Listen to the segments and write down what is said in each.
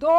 2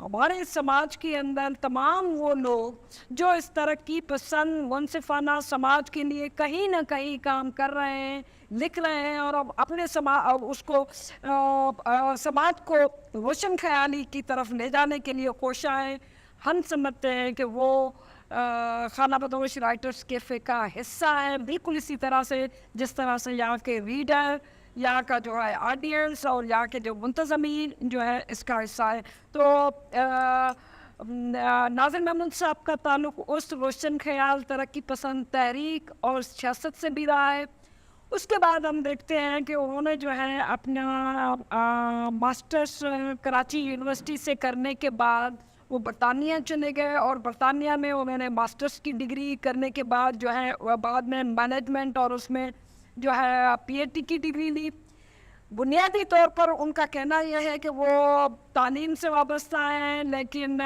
ہمارے سماج کے اندر تمام وہ لوگ جو اس ترقی پسند منصفانہ سماج کے لیے کہیں نہ کہیں کام کر رہے ہیں، لکھ رہے ہیں، اور اب اپنے اس کو سماج کو روشن خیالی کی طرف لے جانے کے لیے کوشاں ہیں، ہم سمجھتے ہیں کہ وہ خانہ بدوش رائٹرز کیفے کا حصہ ہے، بالکل اسی طرح سے جس طرح سے یہاں کے ریڈر، یہاں کا جو ہے آڈینس اور یہاں کے جو منتظمین جو ہے اس کا حصہ ہے. تو ناظر محمود صاحب کا تعلق اس روشن خیال ترقی پسند تحریک اور سیاست سے بھی رہا ہے. اس کے بعد ہم دیکھتے ہیں کہ انہوں نے جو ہے اپنا ماسٹرس کراچی یونیورسٹی سے کرنے کے بعد وہ برطانیہ چلے گئے، اور برطانیہ میں انہوں نے ماسٹرس کی ڈگری کرنے کے بعد جو ہے بعد میں مینجمنٹ اور اس میں جو ہے پی ایچ ڈی کی ڈگری لی. بنیادی طور پر ان کا کہنا یہ ہے کہ وہ تعلیم سے وابستہ ہیں، لیکن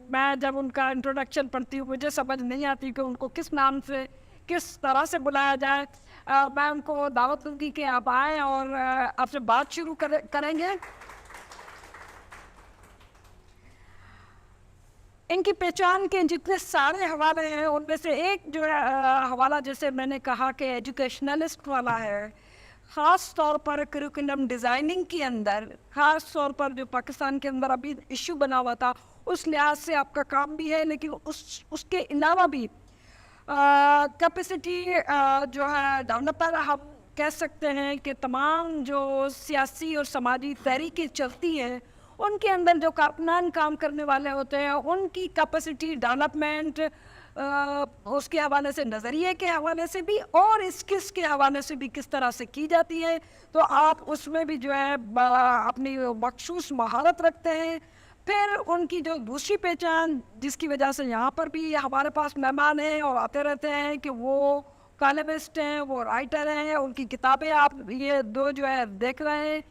میں جب ان کا انٹروڈکشن پڑھتی ہوں مجھے سمجھ نہیں آتی کہ ان کو کس نام سے کس طرح سے بلایا جائے. میں ان کو دعوت دوں گی کہ آپ آئیں اور آپ سے بات شروع کریں گے. ان کی پہچان کے جتنے سارے حوالے ہیں ان میں سے ایک جو ہے حوالہ جیسے میں نے کہا کہ ایجوکیشنلسٹ والا ہے، خاص طور پر کریکولم ڈیزائننگ کے اندر، خاص طور پر جو پاکستان کے اندر ابھی ایشو بنا ہوا تھا اس لحاظ سے آپ کا کام بھی ہے، لیکن اس کے علاوہ بھی کیپیسٹی جو ہے ڈیولپر ہم کہہ سکتے ہیں کہ تمام جو سیاسی اور سماجی تحریکیں چلتی ہیں ان کے اندر جو کارکنان کام کرنے والے ہوتے ہیں ان کی کیپیسٹی ڈیولپمنٹ اس کے حوالے سے، نظریے کے حوالے سے بھی اور اسکلس کے حوالے سے بھی کس طرح سے کی جاتی ہے، تو آپ اس میں بھی جو ہے اپنی مخصوص مہارت رکھتے ہیں. پھر ان کی جو دوسری پہچان جس کی وجہ سے یہاں پر بھی ہمارے پاس مہمان ہیں اور آتے رہتے ہیں کہ وہ کالمسٹ ہیں، وہ رائٹر ہیں، ان کی کتابیں آپ یہ دو جو ہے دیکھ رہے ہیں.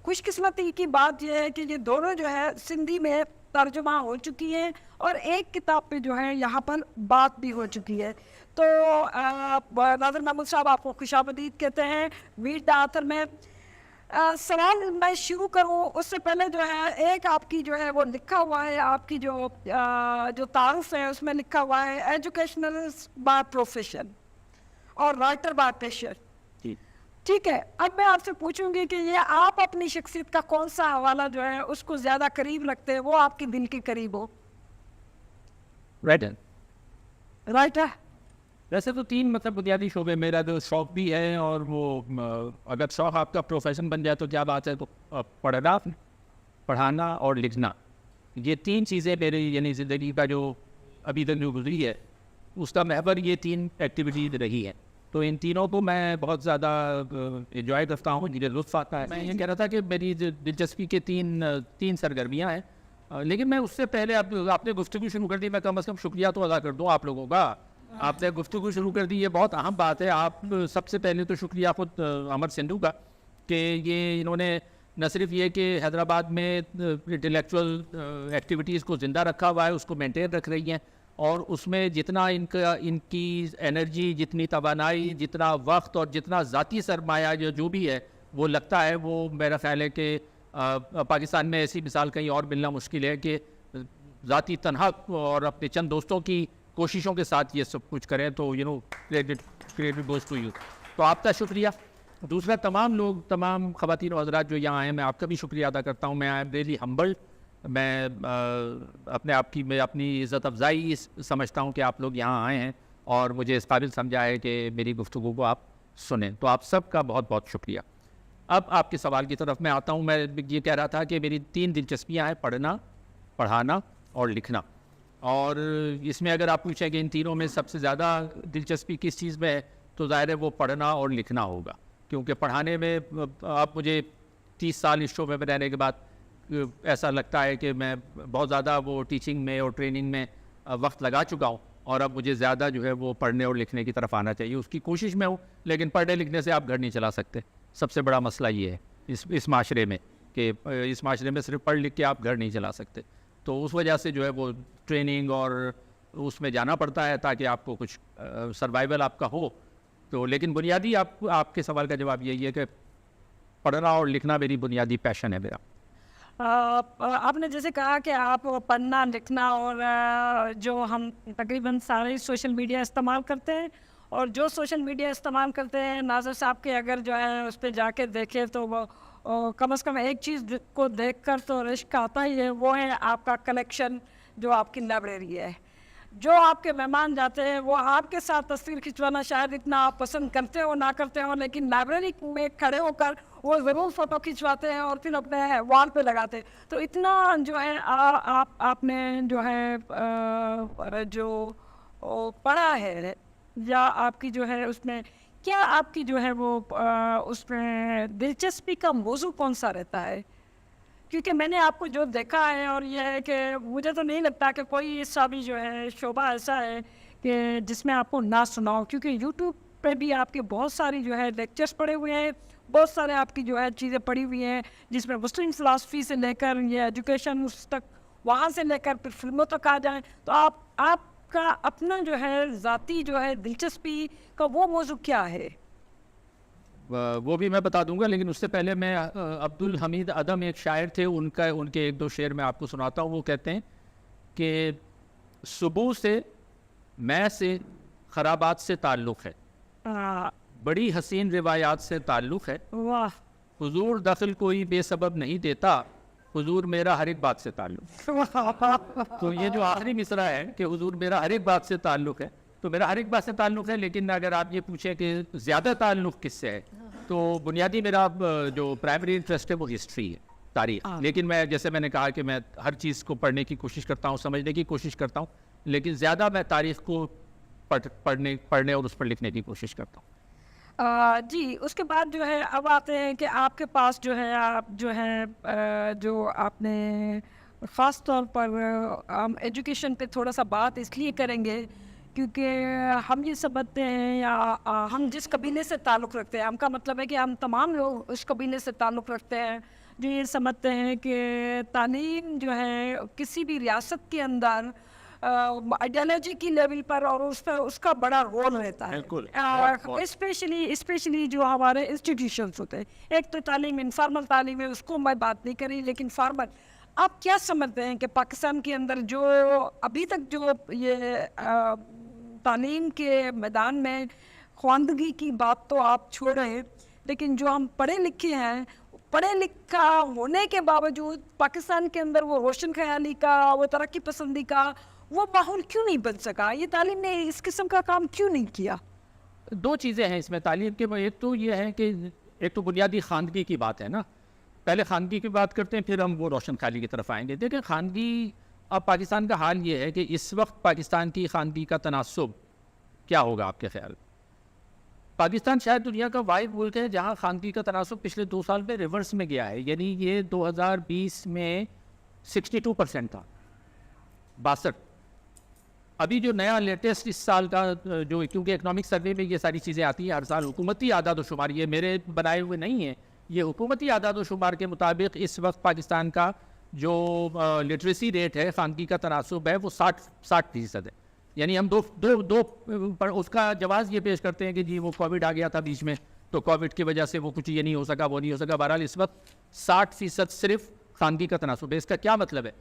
خوش قسمتی کی بات یہ ہے کہ یہ دونوں جو ہے سندھی میں ترجمہ ہو چکی ہیں اور ایک کتاب پہ جو ہے یہاں پر بات بھی ہو چکی ہے. تو ناظر محمود صاحب آپ کو خوش آمدید کہتے ہیں میٹ دا آتھر میں. سوال میں شروع کروں اس سے پہلے جو ہے ایک آپ کی جو ہے وہ لکھا ہوا ہے، آپ کی جو تعارف ہے اس میں لکھا ہوا ہے ایجوکیشنلسٹ بائی پروفیشن اور رائٹر بائی پیشن. ٹھیک ہے، اب میں آپ سے پوچھوں گی کہ یہ آپ اپنی شخصیت کا کون سا حوالہ جو ہے اس کو زیادہ قریب رکھتے ہیں، وہ آپ کے دل کے قریب ہو؟ رائٹر. ویسے تو تین بنیادی شعبے، میرا جو شوق بھی ہے اور وہ اگر شوق آپ کا پروفیشن بن جائے تو کیا بات ہے، تو پڑھنا، پڑھانا اور لکھنا، یہ تین چیزیں میری یعنی زندگی کا جو ابھی تک جو گزری ہے اس کا محور یہ تین ایکٹیویٹیز رہی ہیں. تو ان تینوں کو میں بہت زیادہ انجوائے کرتا ہوں، مجھے لطف آتا ہے. میں یہ کہہ رہا تھا کہ میری دلچسپی کے تین سرگرمیاں ہیں، لیکن میں اس سے پہلے آپ نے گفتگو شروع کر دی، میں کم از کم شکریہ تو ادا کر دوں آپ لوگوں کا. آپ نے گفتگو شروع کر دی، یہ بہت اہم بات ہے. آپ سب سے پہلے تو شکریہ خود امر سندھو کا کہ یہ انہوں نے نہ صرف یہ کہ حیدرآباد میں انٹلیکچوئل ایکٹیویٹیز کو زندہ رکھا ہوا ہے، اس کو مینٹین رکھ رہی ہیں، اور اس میں جتنا ان کی انرجی، جتنی توانائی، جتنا وقت اور جتنا ذاتی سرمایہ جو بھی ہے وہ لگتا ہے، وہ میرا خیال ہے کہ پاکستان میں ایسی مثال کہیں اور ملنا مشکل ہے کہ ذاتی تنہا اور اپنے چند دوستوں کی کوششوں کے ساتھ یہ سب کچھ کریں. تو کریڈٹ گوز ٹو یو. تو آپ کا شکریہ. دوسرا تمام لوگ، تمام خواتین و حضرات جو یہاں آئے ہیں، میں آپ کا بھی شکریہ ادا کرتا ہوں. میں آئی ایم ریئلی ہمبلڈ. میں اپنے آپ کی میں اپنی عزت افزائی سمجھتا ہوں کہ آپ لوگ یہاں آئے ہیں اور مجھے اس قابل سمجھا ہے کہ میری گفتگو کو آپ سنیں. تو آپ سب کا بہت بہت شکریہ. اب آپ کے سوال کی طرف میں آتا ہوں. میں یہ کہہ رہا تھا کہ میری تین دلچسپیاں ہیں، پڑھنا، پڑھانا اور لکھنا. اور اس میں اگر آپ پوچھیں کہ ان تینوں میں سب سے زیادہ دلچسپی کس چیز میں ہے تو ظاہر ہے وہ پڑھنا اور لکھنا ہوگا. کیونکہ پڑھانے میں آپ مجھے 30 سال اس شعبے میں رہنے کے بعد ایسا لگتا ہے کہ میں بہت زیادہ وہ ٹیچنگ میں اور ٹریننگ میں وقت لگا چکا ہوں، اور اب مجھے زیادہ جو ہے وہ پڑھنے اور لکھنے کی طرف آنا چاہیے. اس کی کوشش میں ہوں، لیکن پڑھنے لکھنے سے آپ گھر نہیں چلا سکتے. سب سے بڑا مسئلہ یہ ہے اس معاشرے میں کہ اس معاشرے میں صرف پڑھ لکھ کے آپ گھر نہیں چلا سکتے. تو اس وجہ سے جو ہے وہ ٹریننگ اور اس میں جانا پڑتا ہے تاکہ آپ کو کچھ سروائیول آپ کا ہو. تو لیکن بنیادی آپ کے سوال کا جواب یہی ہے کہ پڑھنا اور لکھنا میری بنیادی پیشن ہے میرا. آپ نے جیسے کہا کہ آپ پڑھنا لکھنا اور جو ہم تقریباً سارے سوشل میڈیا استعمال کرتے ہیں، اور جو سوشل میڈیا استعمال کرتے ہیں ناظر صاحب کے اگر جو ہے اس پہ جا کے دیکھے تو وہ کم از کم ایک چیز کو دیکھ کر تو رشک آتا ہی ہے، وہ ہے آپ کا کلیکشن جو آپ کی لائبریری ہے. جو آپ کے مہمان جاتے ہیں وہ آپ کے ساتھ تصویر کھنچوانا شاید اتنا آپ پسند کرتے ہو نہ کرتے ہو، لیکن لائبریری میں کھڑے ہو کر وہ ضرور فوٹو کھنچواتے ہیں اور پھر اپنے وال پہ لگاتے ہیں. تو اتنا جو ہے آپ نے جو ہے جو پڑھا ہے یا آپ کی جو ہے اس میں کیا آپ کی جو ہے وہ اس میں دلچسپی کا موضوع کون سا رہتا ہے؟ کیونکہ میں نے آپ کو جو دیکھا ہے اور یہ ہے کہ مجھے تو نہیں لگتا کہ کوئی ایسا بھی جو ہے شعبہ ایسا ہے کہ جس میں آپ کو نہ سنا ہو، کیونکہ یوٹیوب پہ بھی آپ کے بہت ساری جو ہے لیکچرز پڑے ہوئے ہیں، بہت سارے آپ کی جو ہے چیزیں پڑھی ہوئی ہیں جس میں مسلم فلاسفی سے لے کر یہ ایجوکیشن اس تک، وہاں سے لے کر پھر فلموں تک آ جائیں. تو آپ کا اپنا جو ہے ذاتی جو ہے دلچسپی کا وہ موضوع کیا ہے؟ وہ بھی میں بتا دوں گا، لیکن اس سے پہلے میں عبد الحمید ادم ایک شاعر تھے، ان کے ایک دو شعر میں آپ کو سناتا ہوں. وہ کہتے ہیں کہ صبح سے میں سے خرابات سے تعلق ہے، بڑی حسین روایات سے تعلق ہے، واہ حضور دخل کوئی بے سبب نہیں دیتا، حضور میرا ہر ایک بات سے تعلق. تو یہ جو آخری مصرع ہے کہ حضور میرا ہر ایک بات سے تعلق ہے، تو میرا ہر ایک بات سے تعلق ہے، لیکن اگر آپ یہ پوچھیں کہ زیادہ تعلق کس سے ہے، تو بنیادی میرا جو پرائمری انٹرسٹ ہے وہ ہسٹری ہے، تاریخ. لیکن میں جیسے میں نے کہا کہ میں ہر چیز کو پڑھنے کی کوشش کرتا ہوں، سمجھنے کی کوشش کرتا ہوں، لیکن زیادہ میں تاریخ کو پڑھنے اور اس پر لکھنے کی کوشش کرتا ہوں. جی اس کے بعد جو ہے اب آتے ہیں کہ آپ کے پاس جو ہے آپ جو ہے جو آپ نے خاص طور پر ہم ایجوکیشن پہ تھوڑا سا بات اس لیے کریں گے کیونکہ ہم یہ سمجھتے ہیں یا ہم جس قبیلے سے تعلق رکھتے ہیں، ہم کا مطلب ہے کہ ہم تمام لوگ اس قبیلے سے تعلق رکھتے ہیں جو یہ سمجھتے ہیں کہ تعلیم جو ہے کسی بھی ریاست کے اندر آئیڈیالوجی کی لیول پر اور اس کا بڑا رول رہتا ہے. اسپیشلی جو ہمارے انسٹیٹیوشنس ہوتے ہیں، ایک تو تعلیم انفارمل تعلیم ہے، اس کو میں بات نہیں کری، لیکن فارمل آپ کیا سمجھتے ہیں کہ پاکستان کے اندر جو ابھی تک جو یہ تعلیم کے میدان میں خواندگی کی بات تو آپ چھوڑ رہے ہیں، لیکن جو ہم پڑھے لکھے ہیں، پڑھے لکھا ہونے کے باوجود پاکستان کے اندر وہ روشن خیالی کا، وہ ترقی پسندی کا وہ ماحول کیوں نہیں بن سکا؟ یہ تعلیم نے اس قسم کا کام کیوں نہیں کیا؟ دو چیزیں ہیں اس میں تعلیم کے. ایک تو یہ ہے کہ ایک تو بنیادی خواندگی کی بات ہے نا، پہلے خواندگی کی بات کرتے ہیں پھر ہم وہ روشن خیالی کی طرف آئیں گے. دیکھیں خواندگی، اب پاکستان کا حال یہ ہے کہ اس وقت پاکستان کی خواندگی کا تناسب کیا ہوگا آپ کے خیال؟ پاکستان شاید دنیا کا واحد ملک ہے جہاں خواندگی کا تناسب پچھلے 2 سال میں ریورس میں گیا ہے. یعنی یہ 2020 میں 62% تھا، 62. ابھی جو نیا لیٹسٹ اس سال کا جو، کیونکہ اکنامک سروے میں یہ ساری چیزیں آتی ہیں ہر سال، حکومتی اعداد و شمار، یہ میرے بنائے ہوئے نہیں ہیں، یہ حکومتی اعداد و شمار کے مطابق اس وقت پاکستان کا جو لٹریسی ریٹ ہے، خواندگی کا تناسب ہے، وہ 60% ہے. یعنی ہم دو اس کا جواز یہ پیش کرتے ہیں کہ جی وہ کووڈ آ گیا تھا بیچ میں، تو کووڈ کی وجہ سے وہ کچھ یہ نہیں ہو سکا، وہ نہیں ہو سکا. بہرحال اس وقت 60% صرف خواندگی کا تناسب ہے. اس کا کیا مطلب ہے؟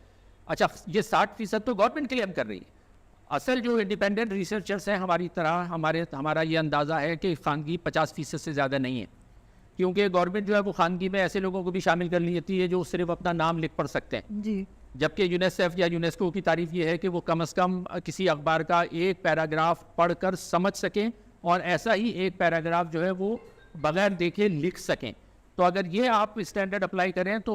اچھا یہ 60% تو گورنمنٹ کلیم کر رہی ہے. اصل جو انڈیپینڈنٹ ریسرچرس ہیں ہماری طرح، ہمارا یہ اندازہ ہے کہ خواندگی 50% سے زیادہ نہیں ہے، کیونکہ گورنمنٹ جو ہے وہ خواندگی میں ایسے لوگوں کو بھی شامل کر لیتی ہے جو صرف اپنا نام لکھ پڑھ سکتے ہیں. جی. جبکہ یونیسیف یا یونیسکو کی تعریف یہ ہے کہ وہ کم از کم کسی اخبار کا ایک پیراگراف پڑھ کر سمجھ سکیں، اور ایسا ہی ایک پیراگراف جو ہے وہ بغیر دیکھے لکھ سکیں. تو اگر یہ آپ اسٹینڈرڈ اپلائی کریں تو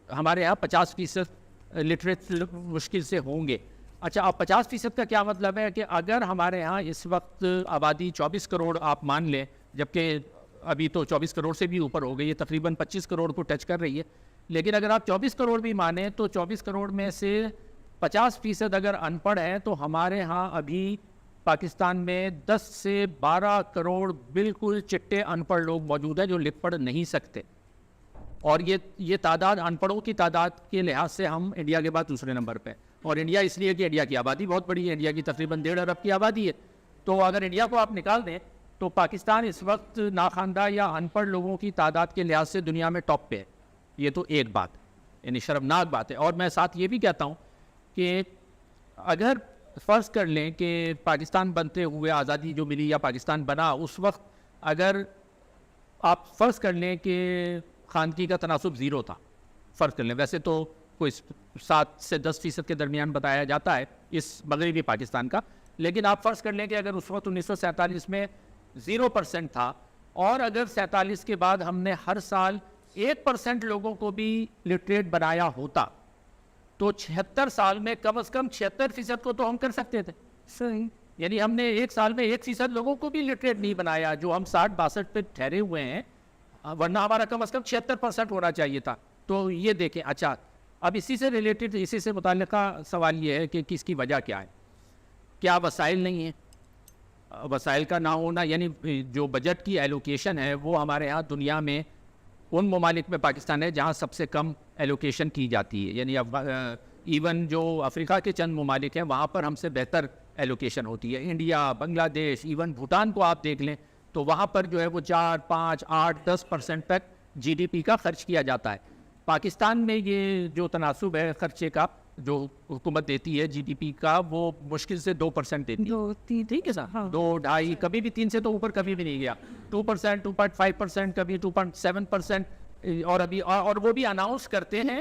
ہمارے یہاں 50% لٹریٹ مشکل سے ہوں گے. اچھا اب 50% کا کیا مطلب ہے کہ اگر ہمارے ہاں اس وقت آبادی 24 کروڑ آپ مان لیں، جبکہ ابھی تو 24 کروڑ سے بھی اوپر ہو گئی ہے، تقریباً 25 کروڑ کو ٹچ کر رہی ہے، لیکن اگر آپ 24 کروڑ بھی مانیں تو 24 کروڑ میں سے 50% اگر ان پڑھ ہیں تو ہمارے ہاں ابھی پاکستان میں 10 سے 12 کروڑ بالکل چٹے ان پڑھ لوگ موجود ہیں جو لکھ پڑھ نہیں سکتے. اور یہ تعداد ان پڑھوں کی تعداد کے لحاظ سے ہم انڈیا کے بعد دوسرے نمبر پہ. اور انڈیا اس لیے کہ انڈیا کی آبادی بہت بڑی ہے، انڈیا کی تقریباً 1.5 ارب کی آبادی ہے. تو اگر انڈیا کو آپ نکال دیں تو پاکستان اس وقت ناخواندہ یا ان پڑھ لوگوں کی تعداد کے لحاظ سے دنیا میں ٹاپ پہ ہے. یہ تو ایک بات. یعنی شرمناک بات ہے. اور میں ساتھ یہ بھی کہتا ہوں کہ اگر فرض کر لیں کہ پاکستان بنتے ہوئے آزادی جو ملی یا پاکستان بنا اس وقت اگر آپ فرض کر لیں کہ خواندگی کا تناسب 0 تھا, فرض کر لیں, ویسے تو کوئی 7 سے 10% کے درمیان بتایا جاتا ہے اس مغربی پاکستان کا, لیکن آپ فرض کر لیں کہ اگر اس وقت 1947 میں 0% تھا اور اگر 47 کے بعد ہم نے ہر سال 1% لوگوں کو بھی لٹریٹ بنایا ہوتا تو 76 سال میں کم از کم 76% کو تو ہم کر سکتے تھے. صحیح. یعنی ہم نے ایک سال میں 1% لوگوں کو بھی لٹریٹ نہیں بنایا جو ہم 60-62 پہ ٹھہرے ہوئے ہیں, ورنہ ہمارا کم از کم 76% ہونا چاہیے تھا. تو یہ دیکھیں. اچھا, اب اسی سے ریلیٹڈ, اسی سے متعلقہ سوال یہ ہے کہ اس کی وجہ کیا ہے. کیا وسائل نہیں ہیں؟ وسائل کا نہ ہونا, یعنی جو بجٹ کی ایلوکیشن ہے وہ ہمارے ہاں دنیا میں ان ممالک میں پاکستان ہے جہاں سب سے کم ایلوکیشن کی جاتی ہے. یعنی ایون جو افریقہ کے چند ممالک ہیں وہاں پر ہم سے بہتر ایلوکیشن ہوتی ہے. انڈیا, بنگلہ دیش, ایون بھوٹان کو آپ دیکھ لیں تو وہاں پر جو ہے وہ 4, 5, 8, 10% تک GDP کا خرچ کیا جاتا ہے. پاکستان میں یہ جو تناسب ہے خرچے کا جو حکومت دیتی ہے GDP کا وہ مشکل سے 2% دیتی ہے. ٹھیک ہے سر, 2, 2.5, کبھی بھی 3 سے تو اوپر کبھی بھی نہیں گیا. 2%, 2.5%, کبھی 2.7%, اور ابھی اور وہ بھی اناؤنس کرتے ہیں,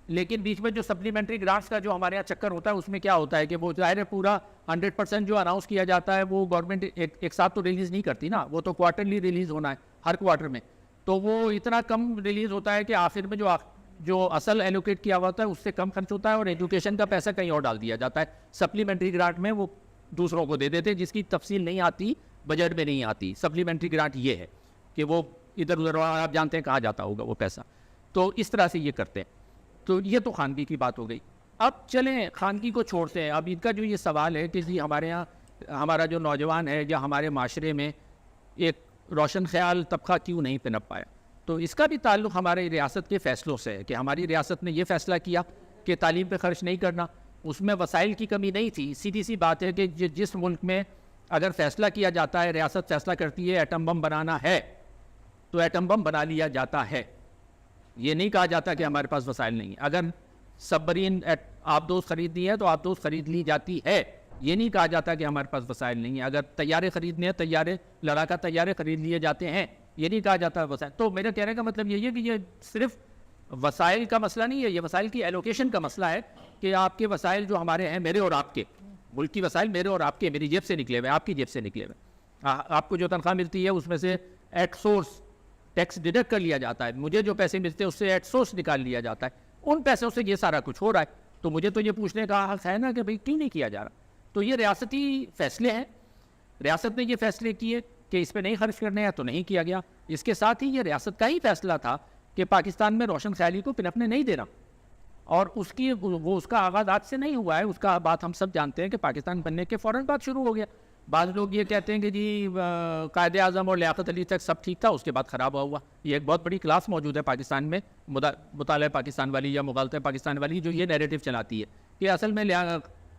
لیکن بیچ میں جو سپلیمنٹری گرانٹس کا جو ہمارے یہاں چکر ہوتا ہے اس میں کیا ہوتا ہے کہ وہ ظاہر ہے پورا 100% جو اناؤنس کیا جاتا ہے وہ گورنمنٹ ایک ساتھ تو ریلیز نہیں کرتی نا, وہ تو کوارٹرلی ریلیز ہونا ہے ہر کوارٹر میں. تو وہ اتنا کم ریلیز ہوتا ہے کہ آخر میں جو اصل ایلوکیٹ کیا ہوا ہوتا ہے اس سے کم خرچ ہوتا ہے اور ایجوکیشن کا پیسہ کہیں اور ڈال دیا جاتا ہے. سپلیمنٹری گرانٹ میں وہ دوسروں کو دے دیتے ہیں جس کی تفصیل نہیں آتی, بجٹ میں نہیں آتی. سپلیمنٹری گرانٹ یہ ہے کہ وہ ادھر ادھر آپ جانتے ہیں کہاں جاتا ہوگا وہ پیسہ. تو اس طرح سے یہ کرتے ہیں. تو یہ تو خواندگی کی بات ہو گئی. اب چلیں خواندگی کو چھوڑتے ہیں. اب ان کا جو یہ سوال ہے کہ جی ہمارے ہاں ہمارا جو نوجوان ہے یا ہمارے معاشرے میں ایک روشن خیال طبقہ کیوں نہیں پنپ پایا, تو اس کا بھی تعلق ہمارے ریاست کے فیصلوں سے ہے کہ ہماری ریاست نے یہ فیصلہ کیا کہ تعلیم پہ خرچ نہیں کرنا. اس میں وسائل کی کمی نہیں تھی. سیدھی سی بات ہے کہ جس ملک میں اگر فیصلہ کیا جاتا ہے, ریاست فیصلہ کرتی ہے ایٹم بم بنانا ہے تو ایٹم بم بنا لیا جاتا ہے. یہ نہیں کہا جاتا کہ ہمارے پاس وسائل نہیں ہیں. اگر سبمرین آپ دوست خریدنی ہے تو آپ دوست خرید لی جاتی ہے. یہ نہیں کہا جاتا کہ ہمارے پاس وسائل نہیں ہیں. اگر طیارے خریدنے ہیں, لڑاکا طیارے خرید لیے جاتے ہیں, یہ نہیں کہا جاتا وسائل. تو میرے کہنے کا مطلب یہ ہے کہ یہ صرف وسائل کا مسئلہ نہیں ہے, یہ وسائل کی ایلوکیشن کا مسئلہ ہے کہ آپ کے وسائل جو ہمارے ہیں, میرے اور آپ کے ملک کی وسائل میرے اور آپ کے, میری جیب سے نکلے ہوئے, آپ کی جیب سے نکلے ہوئے. آپ کو جو تنخواہ ملتی ہے اس میں سے ایٹ سورس ٹیکس ڈیڈکٹ کر لیا جاتا ہے. مجھے جو پیسے ملتے ہیں اس سے ایٹ سورس نکال لیا جاتا ہے. ان پیسوں سے یہ سارا کچھ ہو رہا ہے. تو مجھے تو یہ پوچھنے کا حق ہے نا کہ بھئی کیوں نہیں کیا جا رہا. تو یہ ریاستی فیصلے ہیں, ریاست نے یہ فیصلے کیے کہ اس پہ نہیں خرچ کرنے ہیں تو نہیں کیا گیا. اس کے ساتھ ہی یہ ریاست کا ہی فیصلہ تھا کہ پاکستان میں روشن خیالی کو پنپنے نہیں دینا, اور اس کا آغاز آج سے نہیں ہوا ہے. اس کا بات ہم سب جانتے ہیں کہ پاکستان بننے کے فوراً بعد شروع ہو گیا. بعض لوگ یہ کہتے ہیں کہ جی قائد اعظم اور لیاقت علی تک سب ٹھیک تھا, اس کے بعد خراب ہوا. یہ ایک بہت بڑی کلاس موجود ہے پاکستان میں, مطالعہ پاکستان والی یا مغالطہ پاکستان والی, جو یہ نیریٹو چلاتی ہے کہ اصل میں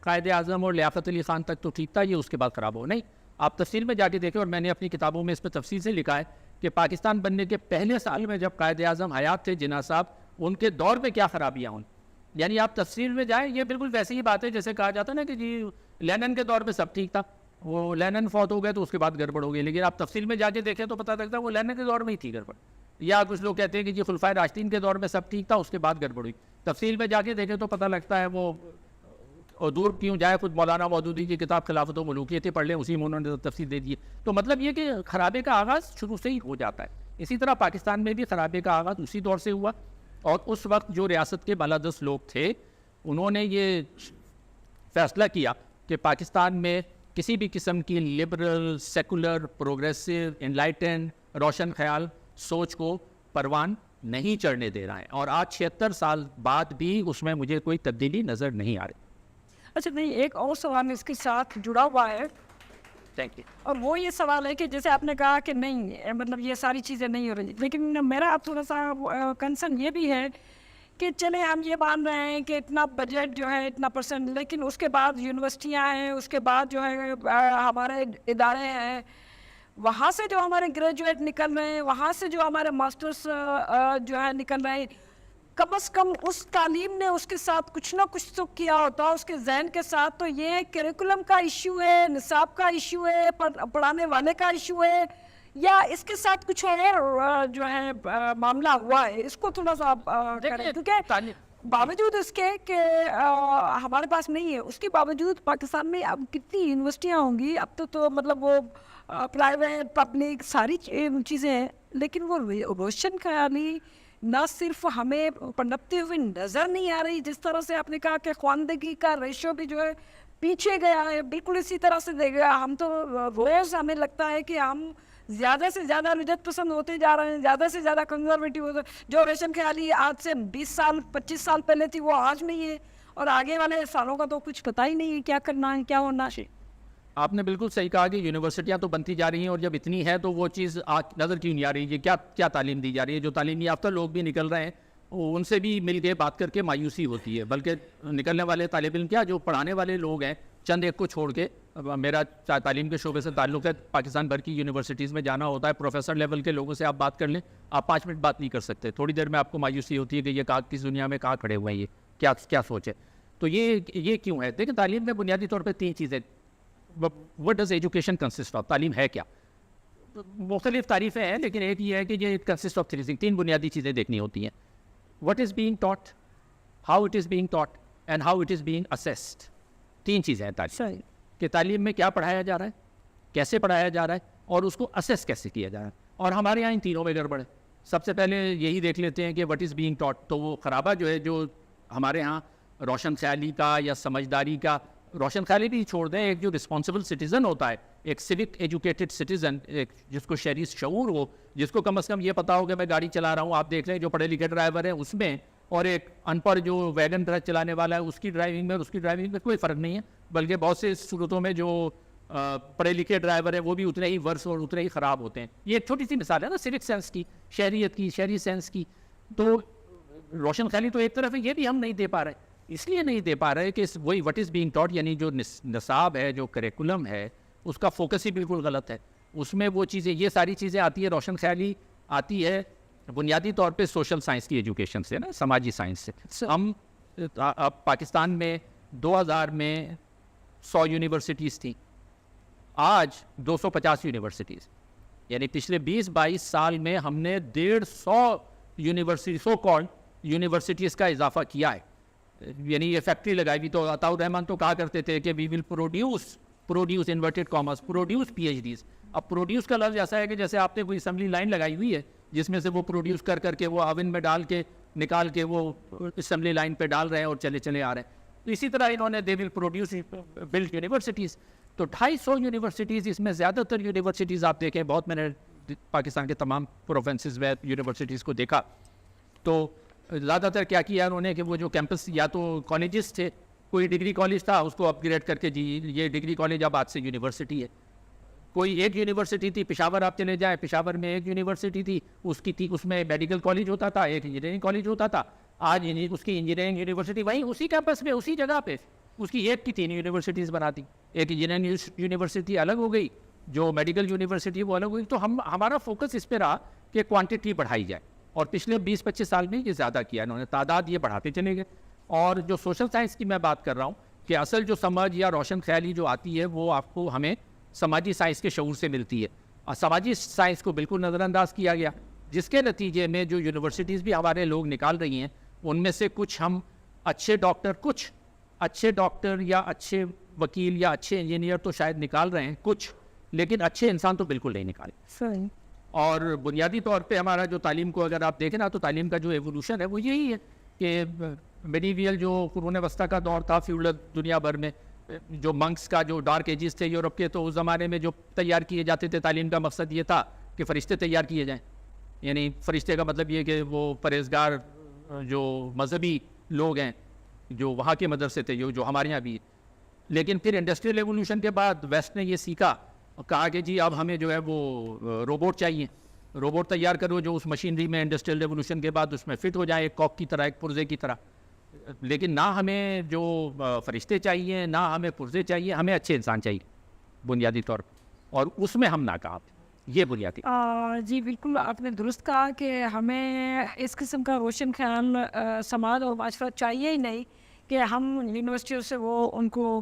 قائد اعظم اور لیاقت علی خان تک تو ٹھیک تھا, یہ اس کے بعد خراب ہو. نہیں, آپ تفصیل میں جا کے دیکھیں, اور میں نے اپنی کتابوں میں اس پہ تفصیل سے لکھا ہے کہ پاکستان بننے کے پہلے سال میں جب قائد اعظم حیات تھے جناح صاحب, ان کے دور میں کیا خرابیاں ہوں. یعنی آپ تفصیل میں جائیں, یہ بالکل ویسی ہی بات ہے جیسے کہا جاتا ہے نا کہ جی لینن کے دور میں سب ٹھیک تھا, وہ لینن فوت ہو گئے تو اس کے بعد گڑبڑ ہو گئی. لیکن آپ تفصیل میں جا کے دیکھیں تو پتہ لگتا ہے وہ لینن کے دور میں ہی تھی گڑبڑ. یا کچھ لوگ کہتے ہیں کہ جی خلفائے راشدین کے دور میں سب ٹھیک تھا, اس کے بعد گڑبڑ ہوئی. تفصیل میں جا کے دیکھیں تو پتہ لگتا ہے وہ, اور دور کیوں جائے, خود مولانا مودودی کی کتاب خلافت و ملوکیت پڑھ لیں, اسی میں انہوں نے تفصیل دے دی. تو مطلب یہ کہ خرابے کا آغاز شروع سے ہی ہو جاتا ہے. اسی طرح پاکستان میں بھی خرابے کا آغاز اسی دور سے ہوا, اور اس وقت جو ریاست کے بالادست لوگ تھے انہوں نے یہ فیصلہ کیا کہ پاکستان میں کسی بھی قسم کی لبرل, سیکولر, پروگریسو, انلائٹن, روشن خیال سوچ کو پروان نہیں چڑھنے دے رہا ہے. اور آج 76 سال بعد بھی اس میں مجھے کوئی تبدیلی نظر نہیں آ رہی. اچھا نہیں, ایک اور سوال اس کے ساتھ جڑا ہوا ہے, تھینک یو. اور وہ یہ سوال ہے کہ جیسے آپ نے کہا کہ نہیں مطلب یہ ساری چیزیں نہیں ہو رہی, لیکن میرا اب تھوڑا سا کنسرن یہ بھی ہے کہ چلے ہم یہ مان رہے ہیں کہ اتنا بجٹ جو ہے اتنا پرسنٹ, لیکن اس کے بعد یونیورسٹیاں ہیں, اس کے بعد جو ہے ہمارے ادارے ہیں, وہاں سے جو ہمارے گریجویٹ نکل رہے ہیں, وہاں سے جو ہمارے ماسٹرس جو ہے نکل رہے ہیں, کم از کم اس تعلیم نے اس کے ساتھ کچھ نہ کچھ تو کیا ہوتا اس کے ذہن کے ساتھ. تو یہ کریکولم کا ایشو ہے, نصاب کا ایشو ہے, پڑھانے والے کا ایشو ہے, یا اس کے ساتھ کچھ اور جو ہے معاملہ ہوا ہے, اس کو تھوڑا سا کریں. کیونکہ باوجود اس کے کہ ہمارے پاس نہیں ہے, اس کے باوجود پاکستان میں اب کتنی یونیورسٹیاں ہوں گی, اب تو مطلب وہ پرائیویٹ پبلک ساری چیزیں ہیں, لیکن وہ روشن خیالی نہ صرف ہمیں پنپتے ہوئے نظر نہیں آ رہی, جس طرح سے آپ نے کہا کہ خواندگی کا ریشو بھی جو ہے پیچھے گیا ہے, بالکل اسی طرح سے دے گیا. ہم تو روز ہمیں لگتا ہے کہ ہم زیادہ سے زیادہ رجت پسند ہوتے جا رہے ہیں, زیادہ سے زیادہ کنزرویٹو ہوتے. جو روشن خیالی آج سے 20 سال 25 سال پہلے تھی وہ آج نہیں ہے, اور آگے والے سالوں کا تو کچھ پتہ ہی نہیں ہے کیا کرنا ہے کیا ہونا ہے. آپ نے بالکل صحیح کہا کہ یونیورسٹیاں تو بنتی جا رہی ہیں, اور جب اتنی ہے تو وہ چیز نظر کیوں نہیں آ رہی ہے, کیا تعلیم دی جا رہی ہے. جو تعلیم یافتہ لوگ بھی نکل رہے ہیں ان سے بھی مل کے بات کر کے مایوسی ہوتی ہے, بلکہ نکلنے والے طالب علم کیا جو پڑھانے والے لوگ ہیں چند ایک کو چھوڑ کے, میرا تعلیم کے شعبے سے تعلق ہے, پاکستان بھر کی یونیورسٹیز میں جانا ہوتا ہے, پروفیسر لیول کے لوگوں سے آپ بات کر لیں, آپ 5 منٹ بات نہیں کر سکتے, تھوڑی دیر میں آپ کو مایوسی ہوتی ہے کہ یہ کس دنیا میں کہاں کھڑے ہوئے ہیں, یہ کیا سوچ ہے. تو یہ کیوں ہے؟ دیکھیں تعلیم میں بنیادی طور پہ 3 چیزیں. What does education consist of? تعلیم ہے کیا؟ مختلف تعریفیں ہیں, لیکن ایک یہ ہے کہ یہ کنسسٹ آف 3 بنیادی چیزیں دیکھنی ہوتی ہیں. What is being taught, how it is being taught, and how it is being assessed. 3 چیزیں ہیں تعلیم کہ تعلیم میں کیا پڑھایا جا رہا ہے, کیسے پڑھایا جا رہا ہے, اور اس کو اسیس کیسے کیا جا رہا ہے. اور ہمارے یہاں ان تینوں میں گڑبڑ ہے. سب سے پہلے یہی دیکھ لیتے ہیں کہ وٹ از بینگ ٹاٹ. تو وہ خرابہ جو ہے جو ہمارے ہاں روشن خیالی کا یا سمجھداری کا, روشن خیالی بھی چھوڑ دیں, ایک جو رسپانسبل سٹیزن ہوتا ہے, ایک سوک ایجوکیٹڈ سٹیزن, ایک جس کو شہری شعور ہو, جس کو کم از کم یہ پتا ہو کہ میں گاڑی چلا رہا ہوں. آپ دیکھ لیں جو پڑھے لکھے ڈرائیور ہیں اس میں, اور ایک ان پڑھ جو ویگن چلانے والا ہے اس کی ڈرائیونگ میں اور اس کی ڈرائیونگ میں کوئی فرق نہیں ہے, بلکہ بہت سے صورتوں میں جو پڑھے لکھے ڈرائیور ہیں وہ بھی اتنے ہی ورس اور اتنے ہی خراب ہوتے ہیں. یہ ایک چھوٹی سی مثال ہے نا سیوک سینس کی, شہریت کی, شہری سینس کی. تو روشن خیالی تو ایک طرف ہے, یہ بھی ہم نہیں دے پا رہے. اس لیے نہیں دے پا رہے کہ وہی وٹ از بینگ ٹاٹ, یعنی جو نصاب ہے, جو کریکولم ہے, اس کا فوکس ہی بالکل غلط ہے. اس میں وہ چیزیں, یہ ساری چیزیں آتی ہے, روشن خیالی آتی ہے بنیادی طور پہ سوشل سائنس کی ایجوکیشن سے نا, سماجی سائنس سے. ہم پاکستان میں 2000 میں 100 یونیورسٹیز تھیں, آج 250 یونیورسٹیز, یعنی پچھلے 20-22 سال میں ہم نے 150 یونیورسٹی سو کالڈ یونیورسٹیز کا اضافہ کیا ہے. یعنی یہ فیکٹری لگائی ہوئی. تو عطاء الرحمن تو کہا کرتے تھے کہ we will produce inverted commas produce P H Ds. اب پروڈیوس کا لفظ ایسا ہے کہ جیسے آپ نے کوئی اسمبلی لائن لگائی ہوئی ہے جس میں سے وہ پروڈیوس کر کے وہ اوون میں ڈال کے نکال کے وہ اسمبلی لائن پہ ڈال رہے ہیں اور چلے آ رہے ہیں. تو اسی طرح انہوں نے دے ول پروڈیوس بلڈ یونیورسٹیز. تو 250 یونیورسٹیز, اس میں زیادہ تر یونیورسٹیز آپ دیکھیں, بہت میں نے پاکستان کے تمام پروونسز میں یونیورسٹیز کو دیکھا, تو زیادہ تر کیا کیا انہوں نے کہ وہ جو کیمپس یا تو کالجز تھے, کوئی ڈگری کالج تھا اس کو اپ گریڈ کر کے جی یہ ڈگری کالج اب آج سے یونیورسٹی ہے. کوئی ایک یونیورسٹی تھی, پشاور آپ چلے جائیں, پشاور میں ایک یونیورسٹی تھی, اس میں میڈیکل کالج ہوتا تھا, ایک انجینئرنگ کالج ہوتا تھا. آج اس کی انجینئرنگ یونیورسٹی وہیں اسی کیمپس میں اسی جگہ پہ اس کی ایک کی 3 یونیورسٹیز بنا دی. ایک انجینئرنگ یونیورسٹی الگ ہو گئی, جو میڈیکل یونیورسٹی وہ الگ ہوئی. تو ہمارا فوکس اس پہ رہا کہ کوانٹٹی بڑھائی جائے, اور پچھلے 20-25 سال میں یہ زیادہ کیا انہوں نے, تعداد یہ بڑھاتے چلے گئے. اور جو سوشل سائنس کی میں بات کر رہا ہوں کہ اصل جو سمجھ یا روشن خیالی جو آتی ہے وہ آپ کو ہمیں سماجی سائنس کے شعور سے ملتی ہے. اور سماجی سائنس کو بالکل نظر انداز کیا گیا, جس کے نتیجے میں جو یونیورسٹیز بھی ہمارے لوگ نکال رہی ہیں ان میں سے کچھ ہم اچھے ڈاکٹر یا اچھے وکیل یا اچھے انجینئر تو شاید نکال رہے ہیں کچھ, لیکن اچھے انسان تو بالکل نہیں نکالے. صحیح. اور بنیادی طور پہ ہمارا جو تعلیم کو اگر آپ دیکھیں نا, تو تعلیم کا جو ایوولوشن ہے وہ یہی ہے کہ میڈیویل جو قرون وسطیٰ کا دور تھا, فیوڈل دنیا بھر میں جو منکس کا جو ڈارک ایجز تھے یورپ کے, تو اس زمانے میں جو تیار کیے جاتے تھے تعلیم کا مقصد یہ تھا کہ فرشتے تیار کیے جائیں. یعنی فرشتے کا مطلب یہ کہ وہ پرہیزگار جو مذہبی لوگ ہیں جو وہاں کے مدرسے تھے, جو ہمارے یہاں بھی. لیکن پھر انڈسٹریل ایوولوشن کے بعد ویسٹ نے یہ سیکھا, کہا کہ جی اب ہمیں جو ہے وہ روبوٹ چاہیے, روبوٹ تیار کرو جو اس مشینری میں انڈسٹریل ریولوشن کے بعد اس میں فٹ ہو جائے, ایک کاک کی طرح, ایک پرزے کی طرح. لیکن نہ ہمیں جو فرشتے چاہیے, نہ ہمیں پرزے چاہیے, ہمیں اچھے انسان چاہیے بنیادی طور پر, اور اس میں ہم ناکام. یہ بنیادی جی بالکل آپ نے درست کہا کہ ہمیں اس قسم کا روشن خیال سماج اور معاشرت چاہیے ہی نہیں کہ ہم یونیورسٹیوں سے وہ ان کو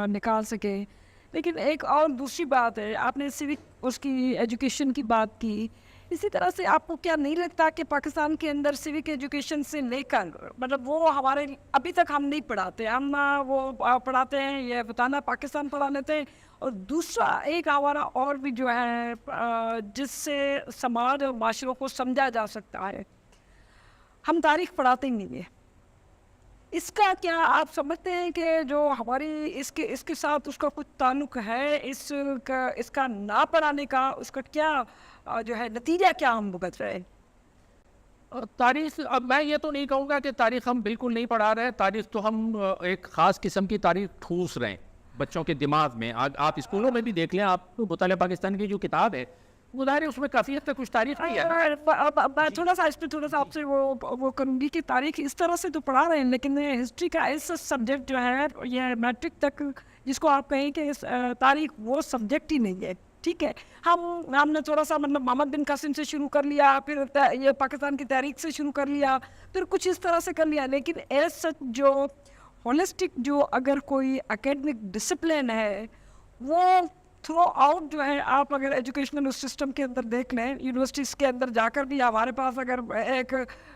نکال سکیں. لیکن ایک اور دوسری بات ہے, آپ نے سوک اس کی ایجوکیشن کی بات کی, اسی طرح سے آپ کو کیا نہیں لگتا کہ پاکستان کے اندر سوک ایجوکیشن سے لے کر مطلب وہ ہمارے ابھی تک ہم نہیں پڑھاتے, ہم وہ پڑھاتے ہیں یہ بتانا پاکستان پڑھا لیتے ہیں. اور دوسرا ایک ہمارا اور بھی جو ہے جس سے سماج اور معاشروں کو سمجھا جا سکتا ہے, ہم تاریخ پڑھاتے ہی نہیں ہیں. اس کا کیا آپ سمجھتے ہیں کہ جو ہماری اس کے ساتھ اس کا کچھ تعلق ہے, اس کا نہ پڑھانے کا, اس کا کیا جو ہے نتیجہ کیا ہم بھگت رہے ہیں؟ تاریخ, اب میں یہ تو نہیں کہوں گا کہ تاریخ ہم بالکل نہیں پڑھا رہے ہیں. تاریخ تو ہم ایک خاص قسم کی تاریخ ٹھوس رہے ہیں بچوں کے دماغ میں. آپ اسکولوں میں بھی دیکھ لیں, آپ مطالعہ پاکستان کی جو کتاب ہے وہ ظاہر ہے اس میں کافی حد تک کچھ تاریخ نہیں ہے. میں تھوڑا سا اس پہ تھوڑا سا آپ سے وہ کروں گی کہ تاریخ اس طرح سے تو پڑھا رہے ہیں, لیکن ہسٹری کا ایسا سبجیکٹ جو ہے یہ میٹرک تک جس کو آپ کہیں کہ تاریخ وہ سبجیکٹ ہی نہیں ہے. ٹھیک ہے, ہم نے تھوڑا سا مطلب محمد بن قاسم سے شروع کر لیا, پھر یہ پاکستان کی تاریخ سے شروع کر لیا, پھر کچھ اس طرح سے کر لیا. لیکن ایز سچ جو ہولسٹک جو اگر کوئی اکیڈمک ڈسپلن ہے وہ تھرو آؤٹ جو ہے, آپ اگر ایجوکیشنل سسٹم کے اندر دیکھ لیں, یونیورسٹیز کے اندر جا کر بھی ہمارے پاس اگر ایک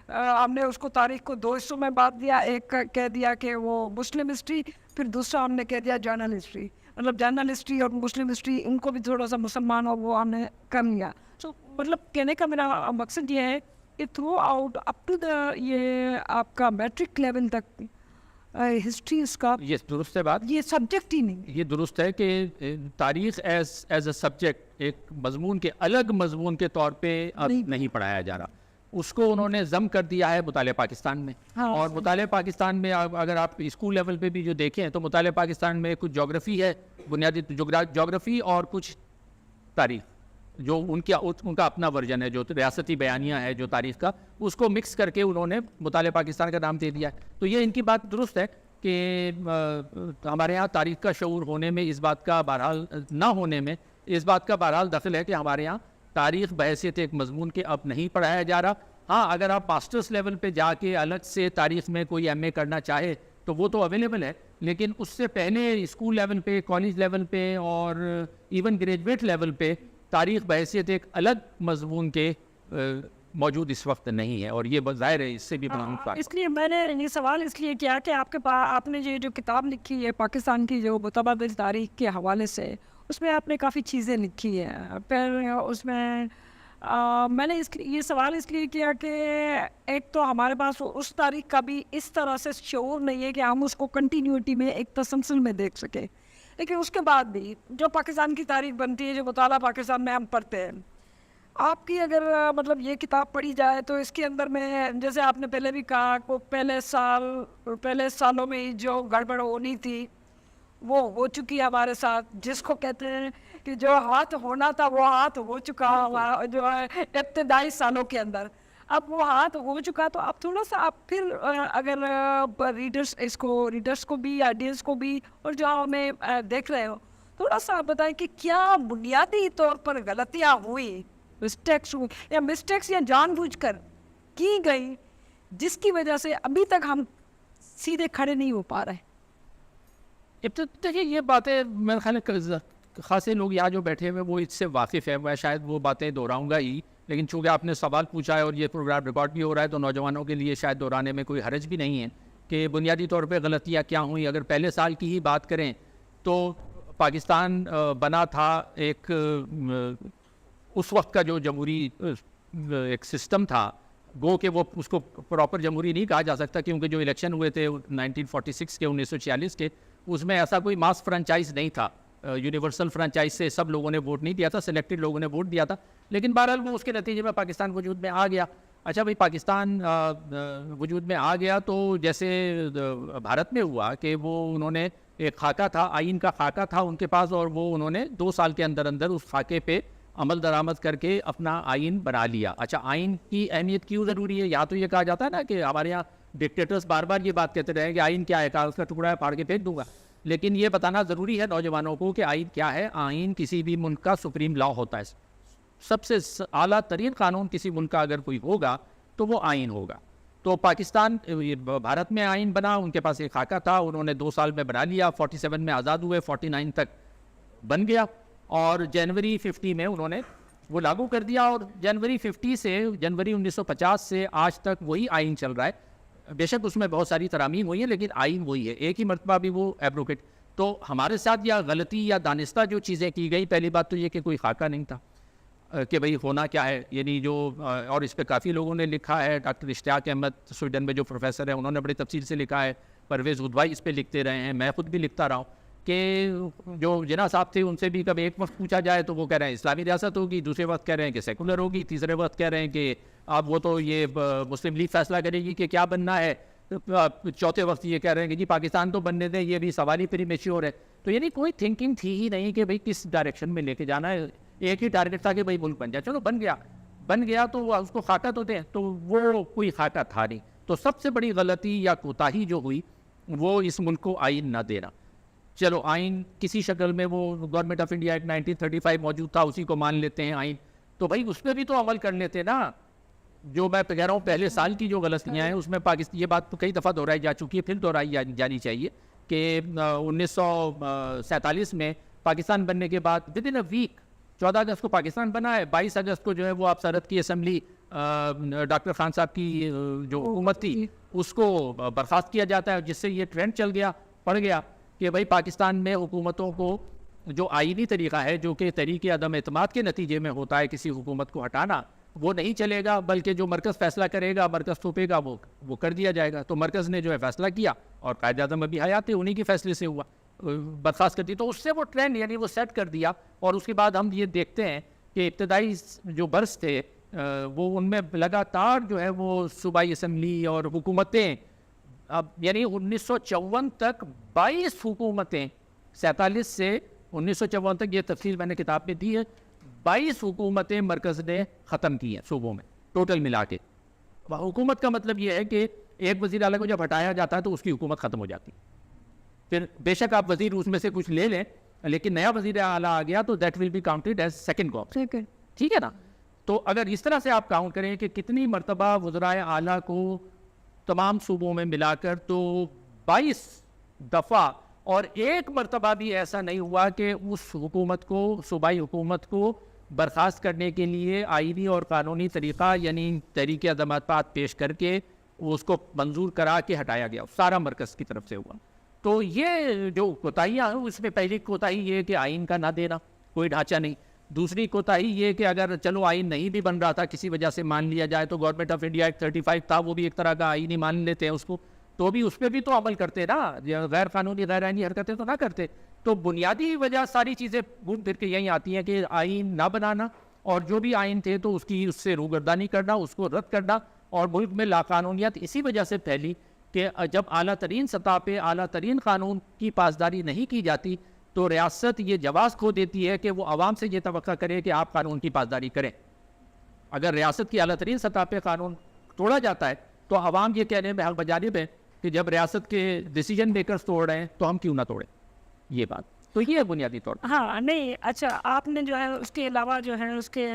ہم نے اس کو تاریخ کو 2 حصوں میں بانٹ دیا, ایک کہہ دیا کہ وہ مسلم ہسٹری, پھر دوسرا ہم نے کہہ دیا جرنل ہسٹری. مطلب جرنل ہسٹری اور مسلم ہسٹری ان کو بھی تھوڑا سا مسلمان اور وہ ہم نے کر لیا. سو مطلب کہنے کا میرا مقصد یہ ہے کہ throughout up to the یہ آپ کا میٹرک لیول تک ہسٹری اس کا یہ درست ہے بات, یہ سبجیکٹ ہی نہیں. یہ درست ہے کہ تاریخ ایز اے سبجیکٹ ایک مضمون کے الگ مضمون کے طور پہ اب نہیں پڑھایا جا رہا. اس کو انہوں نے ضم کر دیا ہے مطالعہ پاکستان میں. اور مطالعہ پاکستان میں اگر آپ اسکول لیول پہ بھی جو دیکھیں تو مطالعہ پاکستان میں کچھ جغرافی ہے, بنیادی جغرافی, اور کچھ تاریخ جو ان کا اپنا ورژن ہے, جو ریاستی بیانیہ ہے جو تاریخ کا, اس کو مکس کر کے انہوں نے مطالعہ پاکستان کا نام دے دیا ہے. تو یہ ان کی بات درست ہے کہ ہمارے ہاں تاریخ کا شعور ہونے میں, اس بات کا بہرحال نہ ہونے میں اس بات کا بہرحال دخل ہے کہ ہمارے ہاں تاریخ بحیثیت ایک مضمون کے اب نہیں پڑھایا جا رہا. ہاں اگر آپ ماسٹرس لیول پہ جا کے الگ سے تاریخ میں کوئی ایم اے کرنا چاہے تو وہ تو اویلیبل ہے, لیکن اس سے پہلے اسکول لیول پہ, کالج لیول پہ اور ایون گریجویٹ لیول پہ تاریخ بحیثیت ایک الگ مضمون کے موجود اس وقت نہیں ہے. اور یہ ظاہر ہے اس سے بھی بڑا نقصان. اس لیے میں نے یہ سوال اس لیے کیا کہ آپ کے پاس آپ نے یہ جو کتاب لکھی ہے پاکستان کی جو متبادل تاریخ کے حوالے سے, اس میں آپ نے کافی چیزیں لکھی ہیں. پھر اس میں میں نے یہ سوال اس لیے کیا کہ ایک تو ہمارے پاس اس تاریخ کا بھی اس طرح سے شعور نہیں ہے کہ ہم اس کو کنٹینیوٹی میں ایک تسلسل میں دیکھ سکیں. لیکن اس کے بعد بھی جو پاکستان کی تاریخ بنتی ہے, جو مطالعہ پاکستان میں ہم پڑھتے ہیں, آپ کی اگر مطلب یہ کتاب پڑھی جائے تو اس کے اندر میں جیسے آپ نے پہلے بھی کہا کہ پہلے سالوں میں جو گڑبڑ ہونی تھی وہ ہو چکی ہے ہمارے ساتھ, جس کو کہتے ہیں کہ جو ہاتھ ہونا تھا وہ ہاتھ ہو چکا جو ہے ابتدائی سالوں کے اندر. اب وہ ہاتھ ہو چکا تو اب تھوڑا سا آپ پھر اگر ریڈرس کو بھی, آڈینس کو بھی, اور جو ہمیں دیکھ رہے ہو, تھوڑا سا آپ بتائیں کہ کیا بنیادی طور پر غلطیاں ہوئی, مسٹیکس یا جان بوجھ کر کی گئی, جس کی وجہ سے ابھی تک ہم سیدھے کھڑے نہیں ہو پا رہے. دیکھیے یہ باتیں میرے خیال ہے خاصے لوگ یہاں جو بیٹھے ہوئے وہ اس سے واقف ہے, میں شاید وہ باتیں دہراؤں گا ہی, لیکن چونکہ آپ نے سوال پوچھا ہے اور یہ پروگرام ریکارڈ بھی ہو رہا ہے تو نوجوانوں کے لیے شاید دہرانے میں کوئی حرج بھی نہیں ہے کہ بنیادی طور پہ غلطیاں کیا ہوئیں. اگر پہلے سال کی ہی بات کریں تو پاکستان بنا تھا ایک اس وقت کا جو جمہوری ایک سسٹم تھا, گو کہ وہ اس کو پراپر جمہوری نہیں کہا جا سکتا کیونکہ جو الیکشن ہوئے تھے 1946 کے 1946 کے, اس میں ایسا کوئی ماس فرنچائز نہیں تھا, یونیورسل فرنچائز سے سب لوگوں نے ووٹ نہیں دیا تھا, سلیکٹڈ لوگوں نے ووٹ دیا تھا. لیکن بہرحال وہ اس کے نتیجے میں پاکستان وجود میں آ گیا. اچھا بھائی پاکستان وجود میں آ گیا تو جیسے بھارت میں ہوا کہ وہ انہوں نے ایک خاکہ تھا, آئین کا خاکہ تھا ان کے پاس, اور وہ انہوں نے 2 سال کے اندر اندر اس خاکے پہ عمل درآمد کر کے اپنا آئین بنا لیا. اچھا آئین کی اہمیت کیوں ضروری ہے؟ یا تو یہ کہا جاتا ہے نا کہ ہمارے یہاں ڈکٹیٹرز بار بار یہ بات کہتے رہے کہ آئین کیا ہے, کاغذ کا ٹکڑا ہے پھاڑ کے پھینک دوں گا. لیکن یہ بتانا ضروری ہے نوجوانوں کو کہ آئین کیا ہے. آئین کسی بھی ملک کا سپریم لا ہوتا ہے, سب سے اعلیٰ ترین قانون کسی ملک کا اگر کوئی ہوگا تو وہ آئین ہوگا. تو پاکستان بھارت میں آئین بنا, ان کے پاس ایک خاکہ تھا, انہوں نے 2 سال میں بنا لیا, 47 میں آزاد ہوئے, 49 تک بن گیا, اور جنوری 50 میں انہوں نے وہ لاگو کر دیا, اور جنوری 50 سے جنوری 1950 سے آج تک وہی آئین چل رہا ہے. بے شک اس میں بہت ساری ترامیم ہوئی ہیں لیکن آئین وہی ہے, ایک ہی مرتبہ بھی وہ ایبروگیٹ. تو ہمارے ساتھ یا غلطی یا دانستہ جو چیزیں کی گئی, پہلی بات تو یہ کہ کوئی خاکہ نہیں تھا کہ بھئی ہونا کیا ہے, یعنی جو, اور اس پہ کافی لوگوں نے لکھا ہے. ڈاکٹر اشتیاق احمد سویڈن میں جو پروفیسر ہیں, انہوں نے بڑی تفصیل سے لکھا ہے, پرویز غدوائی اس پہ لکھتے رہے ہیں, میں خود بھی لکھتا رہا ہوں کہ جو جناح صاحب تھے ان سے بھی کبھی ایک وقت پوچھا جائے تو وہ کہہ رہے ہیں اسلامی ریاست ہوگی, دوسرے وقت کہہ رہے ہیں کہ سیکولر ہوگی, تیسرے وقت کہہ رہے ہیں کہ اب وہ تو یہ مسلم لیگ فیصلہ کرے گی کہ کیا بننا ہے, چوتھے وقت یہ کہہ رہے ہیں کہ جی پاکستان تو بننے دیں, یہ بھی سوال ہی پری میچور ہے. تو یعنی کوئی تھنکنگ تھی ہی نہیں کہ بھئی کس ڈائریکشن میں لے کے جانا ہے. ایک ہی ٹارگیٹ تھا کہ بھئی ملک بن جائے. چلو بن گیا تو اس کو خاکہ تو دیں, تو وہ کوئی خاکہ تھا نہیں. تو سب سے بڑی غلطی یا کوتاہی جو ہوئی وہ اس ملک کو آئین نہ دینا. چلو آئین کسی شکل میں, وہ گورنمنٹ آف انڈیا ایکٹ 1935 موجود تھا, اسی کو مان لیتے ہیں آئین, تو بھائی اس پہ بھی تو عمل کر لیتے نا. جو میں کہہ رہا ہوں پہلے سال کی جو غلطیاں ہیں اس میں پاکستان, یہ بات تو کئی دفعہ دہرائی جا چکی ہے, پھر دہرائی جانی چاہیے کہ 1947 میں پاکستان بننے کے بعد ود ان اے ویک 14 اگست کو پاکستان بنا ہے, 22 اگست کو جو ہے وہ آپ سرحد کی اسمبلی ڈاکٹر خان صاحب کی جو حکومت تھی اس کو برخاست کیا جاتا ہے, جس سے یہ ٹرینڈ پڑ گیا کہ بھائی پاکستان میں حکومتوں کو جو آئینی طریقہ ہے جو کہ تحریک عدم اعتماد کے نتیجے میں ہوتا ہے کسی حکومت کو ہٹانا, وہ نہیں چلے گا, بلکہ جو مرکز فیصلہ کرے گا, مرکز تھوپے گا, وہ کر دیا جائے گا. تو مرکز نے جو ہے فیصلہ کیا اور قائد اعظم ابھی حیات تھے, انہی کے فیصلے سے ہوا, برخاست کر دی. تو اس سے وہ ٹرینڈ یعنی وہ سیٹ کر دیا. اور اس کے بعد ہم یہ دیکھتے ہیں کہ ابتدائی جو برس تھے وہ ان میں لگاتار جو ہے وہ صوبائی اسمبلی اور حکومتیں, اب یعنی 1954 تک 22 حکومتیں, 47 سے 1954 تک, یہ تفصیل میں نے کتاب میں دی ہے, 22 حکومتیں مرکز نے ختم کی ہیں صوبوں میں ٹوٹل ملا کے. حکومت کا مطلب یہ ہے کہ ایک وزیر اعلیٰ کو جب ہٹایا جاتا ہے تو اس کی حکومت ختم ہو جاتی. پھر بے شک آپ وزیر اس میں سے کچھ لے لیں, لیکن نیا وزیر اعلیٰ آ گیا تو that will be counted as second government. ٹھیک ہے نا. تو اگر اس طرح سے آپ کاؤنٹ کریں کہ کتنی مرتبہ وزرائے اعلیٰ کو تمام صوبوں میں ملا کر, تو 22 دفعہ, اور ایک مرتبہ بھی ایسا نہیں ہوا کہ اس حکومت کو, صوبائی حکومت کو برخاست کرنے کے لیے آئینی اور قانونی طریقہ یعنی تحریک عدم اعتماد پیش کر کے اس کو منظور کرا کے ہٹایا گیا, سارا مرکز کی طرف سے ہوا. تو یہ جو کوتاہیاں ہیں اس میں پہلی کوتاہی یہ کہ آئین کا نہ دینا, کوئی ڈھانچہ نہیں. دوسری کوتاہی یہ کہ اگر چلو آئین نہیں بھی بن رہا تھا, کسی وجہ سے مان لیا جائے, تو گورنمنٹ آف انڈیا ایکٹ 35 تھا, وہ بھی ایک طرح کا آئین ہی مان لیتے ہیں اس کو, تو بھی اس پہ بھی تو عمل کرتے نا, غیر قانونی غیر آئینی حرکتیں تو نہ کرتے. تو بنیادی وجہ ساری چیزیں گھوم پھر کے یہی آتی ہیں کہ آئین نہ بنانا, اور جو بھی آئین تھے تو اس سے روگردانی کرنا, اس کو رد کرنا. اور ملک میں لاقانونیت اسی وجہ سے پھیلی کہ جب اعلیٰ ترین سطح پہ اعلیٰ ترین قانون کی پاسداری نہیں کی جاتی تو ریاست یہ جواز کھو دیتی ہے کہ وہ عوام سے یہ توقع کرے کہ آپ قانون کی پاسداری کریں. اگر ریاست کی اعلیٰ ترین سطح پہ قانون توڑا جاتا ہے تو عوام یہ کہنے میں حق بجانب ہے کہ جب ریاست کے ڈیسیجن میکرز توڑ رہے ہیں تو ہم کیوں نہ توڑیں. یہ بات تو یہ ہے بنیادی طور پر. ہاں نہیں, اچھا آپ نے جو ہے اس کے علاوہ جو ہے اس کے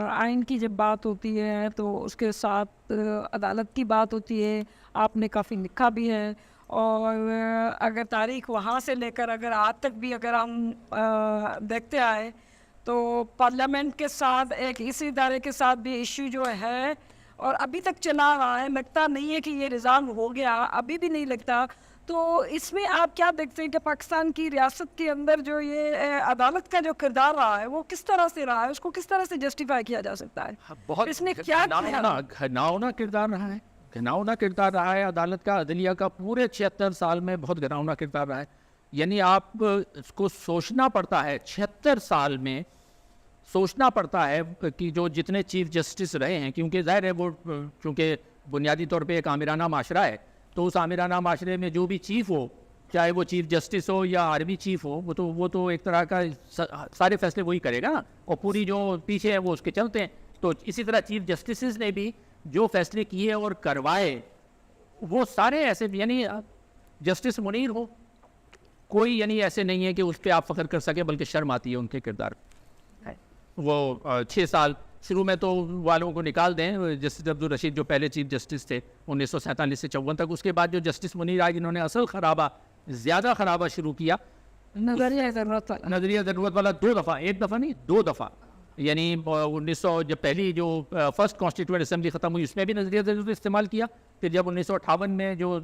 آئین کی جب بات ہوتی ہے تو اس کے ساتھ عدالت کی بات ہوتی ہے, آپ نے کافی لکھا بھی ہے. اور اگر تاریخ وہاں سے لے کر اگر آج تک بھی اگر ہم دیکھتے آئے تو پارلیمنٹ کے ساتھ ایک اسی ادارے کے ساتھ بھی ایشو جو ہے اور ابھی تک چلا رہا ہے, لگتا نہیں ہے کہ یہ ریزالو ہو گیا, ابھی بھی نہیں لگتا. تو اس میں آپ کیا دیکھتے ہیں کہ پاکستان کی ریاست کے اندر جو یہ عدالت کا جو کردار رہا ہے وہ کس طرح سے رہا ہے, اس کو کس طرح سے جسٹیفائی کیا جا سکتا ہے؟ بہت اس نے کیا گھناؤنا کردار رہا ہے, گھناؤنا کردار رہا ہے عدالت کا, عدلیہ کا پورے 76 سال میں بہت گھناؤنا کردار رہا ہے. یعنی آپ اس کو سوچنا پڑتا ہے, 76 سال میں سوچنا پڑتا ہے کہ جو جتنے چیف جسٹس رہے ہیں, کیونکہ ظاہر ہے وہ چونکہ بنیادی طور پہ ایک آمرانہ معاشرہ ہے, تو اس آمرانہ معاشرے میں جو بھی چیف ہو, چاہے وہ چیف جسٹس ہو یا آرمی چیف ہو, وہ تو ایک طرح کا سارے فیصلے وہی کرے گا نا, اور پوری جو پیچھے ہے وہ اس کے چلتے ہیں. تو اسی طرح چیف جسٹسز نے بھی جو فیصلے کیے اور کروائے وہ سارے ایسے, یعنی جسٹس منیر ہو, کوئی یعنی ایسے نہیں ہے کہ اس پہ آپ فخر کر سکے, بلکہ شرم آتی ہے ان کے کردار. وہ 6 سال شروع میں تو والوں کو نکال دیں, جسٹس عبدالرشید جو پہلے چیف جسٹس تھے 1947 سے 54 تک, اس کے بعد جو جسٹس منیر آئے جنہوں نے اصل خرابہ زیادہ خرابہ شروع کیا, نظریہ ضرورت نظریہ ضرورت والا 2 دفعہ, 1 دفعہ نہیں 2 دفعہ, یعنی 1900 جب پہلی جو فرسٹ کانسٹیٹیوئنٹ اسمبلی ختم ہوئی اس میں بھی نظریہ ضرورت استعمال کیا, پھر جب 1958 میں جو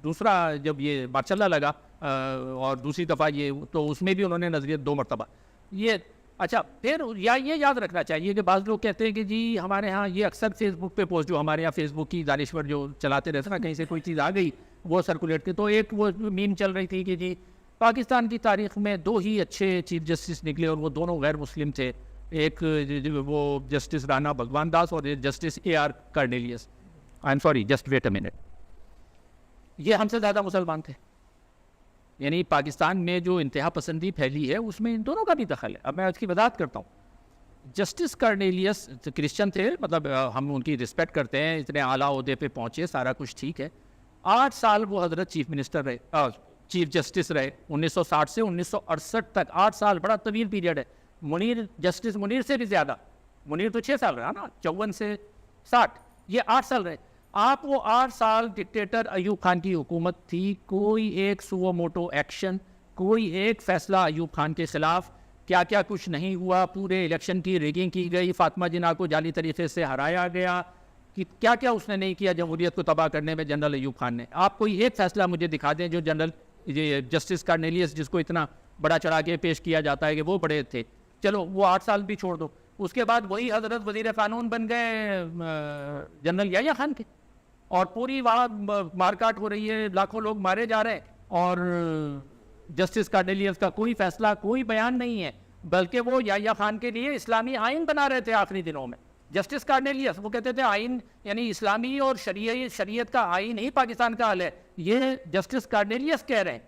دوسرا جب یہ مارشل لا لگا اور دوسری دفعہ یہ, تو اس میں بھی انہوں نے نظریہ 2 مرتبہ یہ. اچھا پھر یہ یاد رکھنا چاہیے کہ بعض لوگ کہتے ہیں کہ جی ہمارے ہاں یہ اکثر فیس بک پہ پوسٹ, جو ہمارے یہاں فیس بک کی دانشور جو چلاتے رہتے نا, کہیں سے کوئی چیز آ گئی وہ سرکولیٹ کی, تو ایک وہ میم چل رہی تھی کہ جی پاکستان کی تاریخ میں 2 ہی اچھے چیف جسٹس نکلے اور وہ دونوں غیر مسلم تھے, ایک وہ جسٹس رانا بھگوان داس اور justice AR Cornelius. I am sorry, just wait a minute, یہ ہم سے زیادہ مسلمان تھے. یعنی پاکستان میں جو انتہا پسندی پھیلی ہے اس میں ان دونوں کا بھی دخل ہے. اب میں اس کی وضاحت کرتا ہوں. جسٹس کارنیلیس کرسچن تھے, مطلب ہم ان کی رسپیکٹ کرتے ہیں, اتنے اعلیٰ عہدے پہ پہنچے, سارا کچھ ٹھیک ہے. 8 سال وہ حضرت چیف منسٹر رہے, چیف جسٹس رہے 1960 سے 1968 تک. 8 سال بڑا طویل پیریڈ ہے. منیر, جسٹس منیر سے بھی زیادہ, منیر تو 6 سال رہا نا, 54 سے 60, یہ 8 سال رہے. آپ وہ 8 سال ڈکٹیٹر ایوب خان کی حکومت تھی, کوئی ایک سو موٹو ایکشن, کوئی ایک فیصلہ ایوب خان کے خلاف, کیا کیا کچھ نہیں ہوا, پورے الیکشن کی ریگنگ کی گئی, فاطمہ جناح کو جعلی طریقے سے ہرایا گیا, کہ کیا کیا اس نے نہیں کیا جمہوریت کو تباہ کرنے میں جنرل ایوب خان نے. آپ کوئی ایک فیصلہ مجھے دکھا دیں جو جنرل جسٹس کارنیلیس, جس کو اتنا بڑا چڑھا کے پیش کیا جاتا ہے کہ وہ بڑے تھے, چلو وہ 8 سال بھی چھوڑ دو, اس کے بعد وہی حضرت وزیر قانون بن گئے جنرل یحییٰ خان کے, اور پوری وہاں مارکاٹ ہو رہی ہے, لاکھوں لوگ مارے جا رہے ہیں, اور جسٹس کارنیلیس کا کوئی فیصلہ, کوئی بیان نہیں ہے, بلکہ وہ یحییٰ خان کے لیے اسلامی آئین بنا رہے تھے آخری دنوں میں. جسٹس کارنیلیس وہ کہتے تھے آئین یعنی اسلامی اور شریعت کا آئین ہی پاکستان کا حل ہے, یہ جسٹس کارنیلیس کہہ رہے ہیں.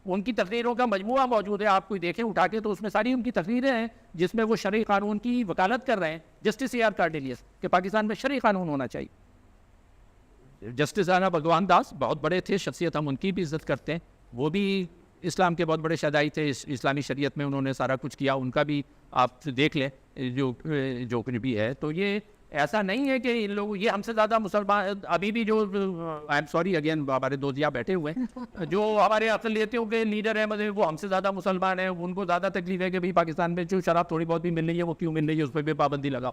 ان کی تقریروں کا مجموعہ موجود ہے, آپ کوئی دیکھیں اٹھا کے, تو اس میں ساری ان کی تقریریں ہیں جس میں وہ شرعی قانون کی وکالت کر رہے ہیں, جسٹس AR کارنیلیس, کہ پاکستان میں شرعی قانون ہونا چاہیے. جسٹس رانا بھگوان داس بہت بڑے تھے شخصیت, ہم ان کی بھی عزت کرتے ہیں, وہ بھی اسلام کے بہت بڑے شہدائی تھے, اسلامی شریعت میں انہوں نے سارا کچھ کیا, ان کا بھی آپ دیکھ لیں جو کچھ بھی ہے. تو یہ ایسا نہیں ہے کہ ان لوگ, یہ ہم سے زیادہ مسلمان ابھی بھی جو, آئی ایم سوری اگین, ہمارے دوست یہاں بیٹھے ہوئے ہیں جو ہمارے اقلیتوں کے لیڈر ہیں, مطلب وہ ہم سے زیادہ مسلمان ہیں, ان کو زیادہ تکلیف ہے کہ بھائی پاکستان میں جو شراب تھوڑی بہت بھی مل رہی ہے وہ کیوں مل رہی ہے, اس پہ بھی پابندی لگاؤ.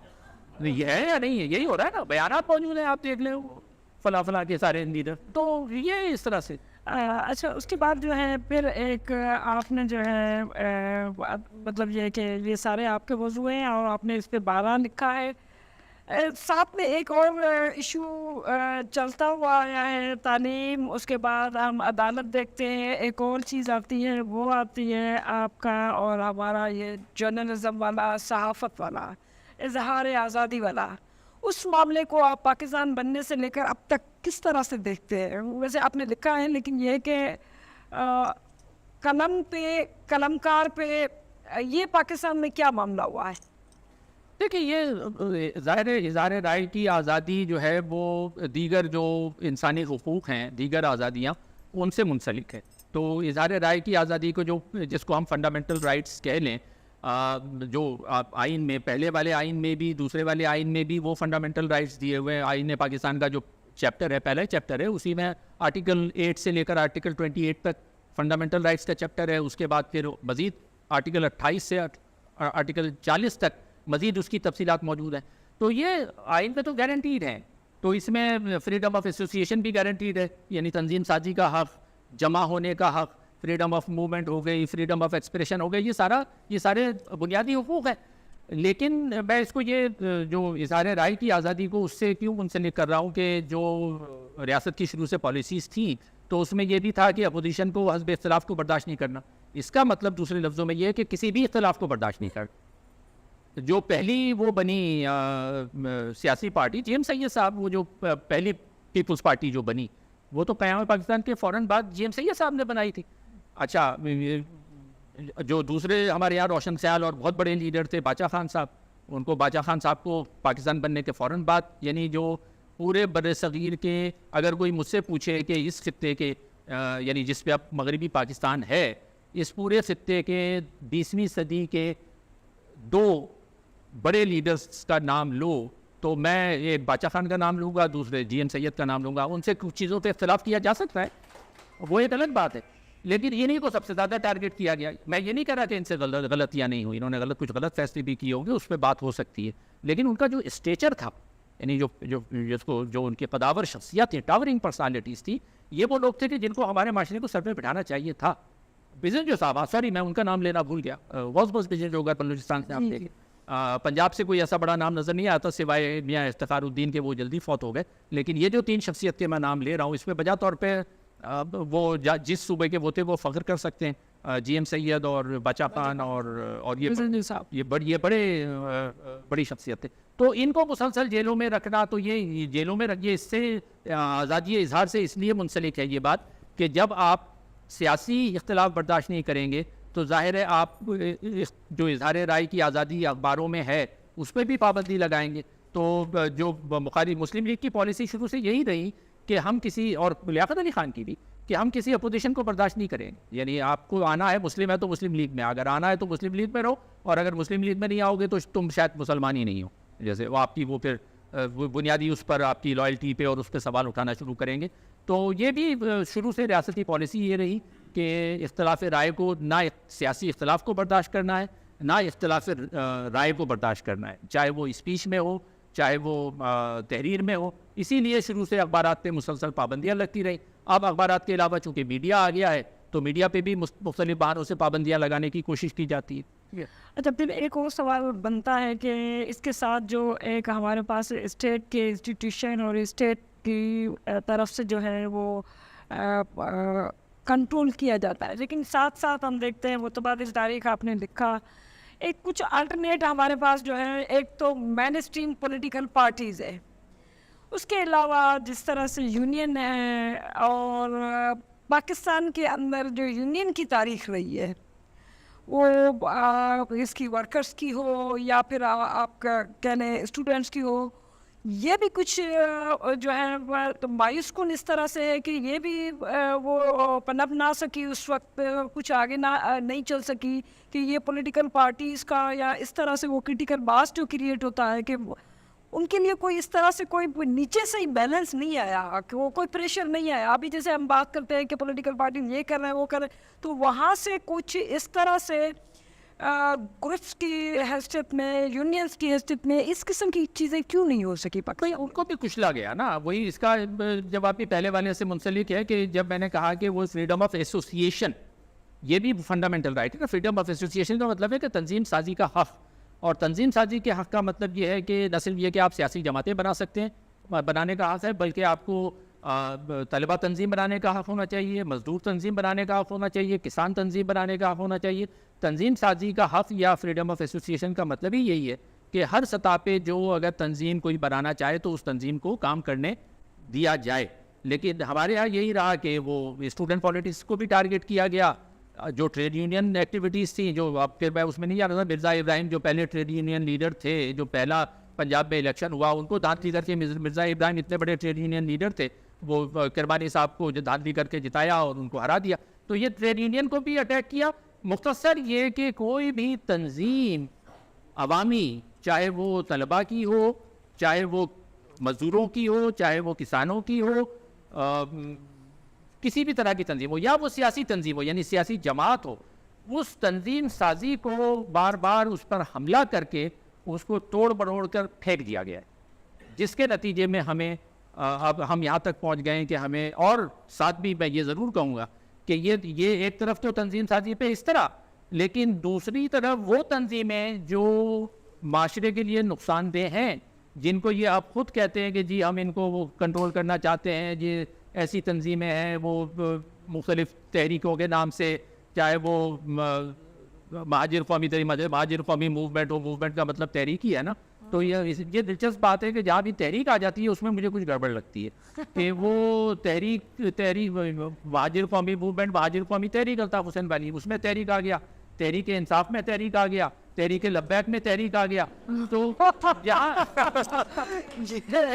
یہ ہے یا نہیں ہے, یہی ہو رہا ہے نا, بیانات موجود ہیں, آپ دیکھ لیں فلاں فلاں کے سارے لیڈر. تو یہ اس طرح سے. اچھا اس کے بعد جو ہے پھر ایک آپ نے جو ہے مطلب یہ کہ یہ سارے آپ کے موضوع ہیں اور آپ نے اس پہ 12 لکھا ہے. ساتھ میں ایک اور ایشو چلتا ہوا آیا ہے, تعلیم, اس کے بعد ہم عدالت دیکھتے ہیں, ایک اور چیز آتی ہے, وہ آتی ہے آپ کا اور ہمارا یہ جرنلزم والا, صحافت والا, اظہار آزادی والا. اس معاملے کو آپ پاکستان بننے سے لے کر اب تک کس طرح سے دیکھتے ہیں؟ ویسے آپ نے لکھا ہے, لیکن یہ کہ قلم پہ, قلمکار پہ یہ پاکستان میں کیا معاملہ ہوا ہے؟ دیکھیں یہ ظاہر اظہار رائے کی آزادی جو ہے وہ دیگر جو انسانی حقوق ہیں, دیگر آزادیاں ان سے منسلک ہے. تو اظہار رائے کی آزادی کو جو جس کو ہم فنڈامنٹل رائٹس کہہ لیں, جو آئین میں, پہلے والے آئین میں بھی دوسرے والے آئین میں بھی وہ فنڈامنٹل رائٹس دیے ہوئے ہیں. آئین پاکستان کا جو چیپٹر ہے, پہلا چیپٹر ہے, اسی میں آرٹیکل 8 سے لے کر آرٹیکل 28 تک فنڈامنٹل رائٹس کا چیپٹر ہے. اس کے بعد پھر مزید آرٹیکل 28 سے آرٹیکل 40 تک مزید اس کی تفصیلات موجود ہیں. تو یہ آئین میں تو گارنٹیڈ ہیں. تو اس میں فریڈم آف ایسوسیشن بھی گارنٹیڈ ہے, یعنی تنظیم سازی کا حق, جمع ہونے کا حق, فریڈم آف موومنٹ ہو گئی, فریڈم آف ایکسپریشن ہو گئی, یہ سارے بنیادی حقوق ہیں. لیکن میں اس کو یہ جو اظہار رائے کی آزادی کو اس سے کیوں منسلک کر رہا ہوں کہ جو ریاست کی شروع سے پالیسیز تھیں تو اس میں یہ بھی تھا کہ اپوزیشن کو حزب اختلاف کو برداشت نہیں کرنا. اس کا مطلب دوسرے لفظوں میں یہ ہے کہ کسی بھی اختلاف کو برداشت نہیں کرنا. جو پہلی وہ بنی سیاسی پارٹی جی ایم سید صاحب, وہ جو پہلی پیپلز پارٹی جو بنی, وہ تو قیام پاکستان کے فوراً بعد جی ایم سید صاحب نے بنائی تھی. اچھا جو دوسرے ہمارے یہاں روشن خیال اور بہت بڑے لیڈر تھے باچا خان صاحب, ان کو باچا خان صاحب کو پاکستان بننے کے فوراً بعد, یعنی جو پورے بر صغیر کے, اگر کوئی مجھ سے پوچھے کہ اس خطے کے یعنی جس پہ اب مغربی پاکستان ہے, اس پورے خطے کے 20ویں صدی کے 2 بڑے لیڈرز کا نام لو تو میں یہ باچا خان کا نام لوں گا, دوسرے جی ایم سید کا نام لوں گا, ان سے کچھ چیزوں پہ اختلاف کیا جا سکتا ہے, وہ ایک الگ بات ہے, لیکن انہیں کو سب سے زیادہ ٹارگیٹ کیا گیا. میں یہ نہیں کہہ رہا کہ ان سے غلطیاں نہیں ہوئی, انہوں نے کچھ غلط فیصلے بھی کیے ہوں گے, اس پہ بات ہو سکتی ہے, لیکن ان کا جو اسٹیچر تھا, یعنی جو ان کی قداور شخصیت تھی, ٹاورنگ پرسنالٹیز تھی, یہ وہ لوگ تھے کہ جن کو ہمارے معاشرے کو سر پہ بٹھانا چاہیے تھا. بزن جو صاحب, سوری میں ان کا نام لینا بھول گیا, بزن جو ہوگا بلوچستان سے, آپ دیکھیں پنجاب سے کوئی ایسا بڑا نام نظر نہیں آتا سوائے میاں افتخار الدین کے, وہ جلدی فوت ہو گئے. لیکن یہ جو 3 شخصیت کے میں نام لے رہا ہوں, اس میں بجا طور پہ وہ جس صوبے کے وہ تھے وہ فخر کر سکتے ہیں, جی ایم سید اور باچا خان اور یہ بڑی شخصیت تھے. تو ان کو مسلسل جیلوں میں رکھنا, تو یہ جیلوں میں رکھیے, اس سے آزادی اظہار سے اس لیے منسلک ہے یہ بات کہ جب آپ سیاسی اختلاف برداشت نہیں کریں گے تو ظاہر ہے آپ جو اظہار رائے کی آزادی اخباروں میں ہے اس پہ بھی پابندی لگائیں گے. تو جو مخالف مسلم لیگ کی پالیسی شروع سے یہی رہی کہ ہم کسی, اور لیاقت علی خان کی بھی, کہ ہم کسی اپوزیشن کو برداشت نہیں کریں گے. یعنی آپ کو آنا ہے, مسلم ہے تو مسلم لیگ میں, اگر آنا ہے تو مسلم لیگ میں رہو, اور اگر مسلم لیگ میں نہیں آؤ گے تو تم شاید مسلمان ہی نہیں ہو. جیسے وہ آپ کی وہ پھر بنیادی اس پر آپ کی لائلٹی پہ اور اس پہ سوال اٹھانا شروع کریں گے. تو یہ بھی شروع سے ریاستی پالیسی یہ رہی کہ اختلاف رائے کو, نہ سیاسی اختلاف کو برداشت کرنا ہے, نہ اختلاف رائے کو برداشت کرنا ہے, چاہے وہ اسپیچ میں ہو چاہے وہ تحریر میں ہو. اسی لیے شروع سے اخبارات پہ مسلسل پابندیاں لگتی رہیں. اب اخبارات کے علاوہ چونکہ میڈیا آ گیا ہے تو میڈیا پہ بھی مختلف بہانوں سے پابندیاں لگانے کی کوشش کی جاتی ہے. اچھا, پھر ایک اور سوال بنتا ہے کہ اس کے ساتھ جو ایک ہمارے پاس اسٹیٹ کے انسٹیٹیوشن اور اسٹیٹ کی طرف سے جو ہے وہ کنٹرول کیا جاتا ہے, لیکن ساتھ ساتھ ہم دیکھتے ہیں متبادل تاریخ آپ نے لکھا, ایک کچھ الٹرنیٹ ہمارے پاس جو ہے, ایک تو مین اسٹریم پولیٹیکل پارٹیز ہے, اس کے علاوہ جس طرح سے یونین ہے, اور پاکستان کے اندر جو یونین کی تاریخ رہی ہے وہ اس کی ورکرز کی ہو یا پھر آپ کا کہہ لیں اسٹوڈنٹس کی ہو, یہ بھی کچھ جو ہے مایوس کن اس طرح سے ہے کہ یہ بھی وہ پنپ نہ سکی اس وقت, کچھ آگے نہیں چل سکی, کہ یہ پولیٹیکل پارٹیز کا یا اس طرح سے وہ کرٹیکل باس جو کریٹ ہوتا ہے کہ ان کے لیے کوئی اس طرح سے کوئی نیچے سے ہی بیلنس نہیں آیا, کہ وہ کوئی پریشر نہیں آیا. ابھی جیسے ہم بات کرتے ہیں کہ پولیٹیکل پارٹی یہ کر رہے ہیں وہ کر رہے ہیں, تو وہاں سے کچھ اس طرح سے گروپس کی حیثیت میں, یونینز کی حیثیت میں اس قسم کی چیزیں کیوں نہیں ہو سکی پاکستان؟ ان کو بھی کچلا گیا نا. وہی اس کا جواب بھی پہلے والے سے منسلک ہے کہ جب میں نے کہا کہ وہ فریڈم آف ایسوسیشن, یہ بھی فنڈامنٹل رائٹ ہے نا. فریڈم آف ایسوسیشن کا مطلب ہے کہ تنظیم سازی کا حق, اور تنظیم سازی کے حق کا مطلب یہ ہے کہ نہ صرف یہ کہ آپ سیاسی جماعتیں بنا سکتے ہیں, بنانے کا حق ہے, بلکہ آپ کو طلبہ تنظیم بنانے کا حق ہونا چاہیے, مزدور تنظیم بنانے کا حق ہونا چاہیے, کسان تنظیم بنانے کا حق ہونا چاہیے. تنظیم سازی کا حق یا فریڈم آف ایسوسیشن کا مطلب ہی یہی ہے کہ ہر سطح پہ جو اگر تنظیم کوئی بنانا چاہے تو اس تنظیم کو کام کرنے دیا جائے. لیکن ہمارے یہاں یہی رہا کہ وہ اسٹوڈنٹ پالیٹکس کو بھی ٹارگیٹ کیا گیا, جو ٹریڈ یونین ایکٹیویٹیز تھیں, جو اب پھر میں اس میں نہیں جا رہا تھا, مرزا ابراہیم جو پہلے ٹریڈ یونین لیڈر تھے, جو پہلا پنجاب میں الیکشن ہوا ان کو دھاندلی کر کے, مرزا ابراہیم اتنے بڑے ٹریڈ یونین لیڈر تھے, وہ کرمانی صاحب کو دھاندلی کر کے جتایا اور ان کو ہرا دیا. تو یہ ٹریڈ یونین کو بھی اٹیک کیا. مختصر یہ کہ کوئی بھی تنظیم عوامی, چاہے وہ طلباء کی ہو, چاہے وہ مزدوروں کی ہو, چاہے وہ کسانوں کی ہو, کسی بھی طرح کی تنظیم ہو, یا وہ سیاسی تنظیم ہو یعنی سیاسی جماعت ہو, اس تنظیم سازی کو بار بار اس پر حملہ کر کے اس کو توڑ مروڑ کر پھینک دیا گیا ہے, جس کے نتیجے میں ہمیں اب ہم یہاں تک پہنچ گئے ہیں کہ ہمیں, اور ساتھ بھی میں یہ ضرور کہوں گا کہ یہ ایک طرف تو تنظیم سازی پہ اس طرح, لیکن دوسری طرف وہ تنظیمیں جو معاشرے کے لیے نقصان دہ ہیں, جن کو یہ آپ خود کہتے ہیں کہ جی ہم ان کو وہ کنٹرول کرنا چاہتے ہیں, یہ ایسی تنظیمیں ہیں وہ مختلف تحریکوں کے نام سے, چاہے وہ مہاجر قومی موومنٹ ہو, موومنٹ کا مطلب تحریک ہی ہے نا. تو یہ دلچسپ بات ہے کہ جہاں بھی تحریک آ جاتی ہے اس میں مجھے کچھ گڑبڑ لگتی ہے کہ وہ تحریک مہاجر قومی موومنٹ, مہاجر قومی تحریک الطاف حسین بانی, اس میں تحریک آ گیا, تحریک انصاف میں تحریک آ گیا, تحریک لبیک میں تحریک آ گیا, تو یہاں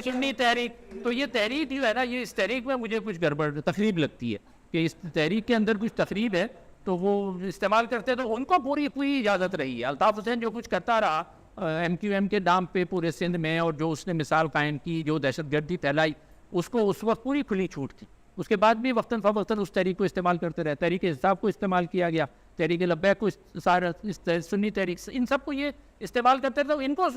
سنی تحریک, تو یہ تحریک جو ہے نا, یہ اس تحریک میں مجھے کچھ گڑبڑ تقریب لگتی ہے کہ اس تحریک کے اندر کچھ تقریب ہے, تو وہ استعمال کرتے تو ان کو پوری اجازت رہی ہے. الطاف حسین جو کچھ کرتا رہا MQM کے نام پہ پورے سندھ میں اور جو اس نے مثال قائم کی, جو دہشت گردی پھیلائی, اس کو اس وقت پوری کھلی چھوٹ تھی. اس کے بعد بھی وقتاً فوقتاً اس تحریک کو استعمال کرتے رہے. تحریک انصاف کو استعمال کیا گیا, تحریک لبیک کو, سنی تحریک, ان سب کو یہ استعمال کرتے رہے. ان کو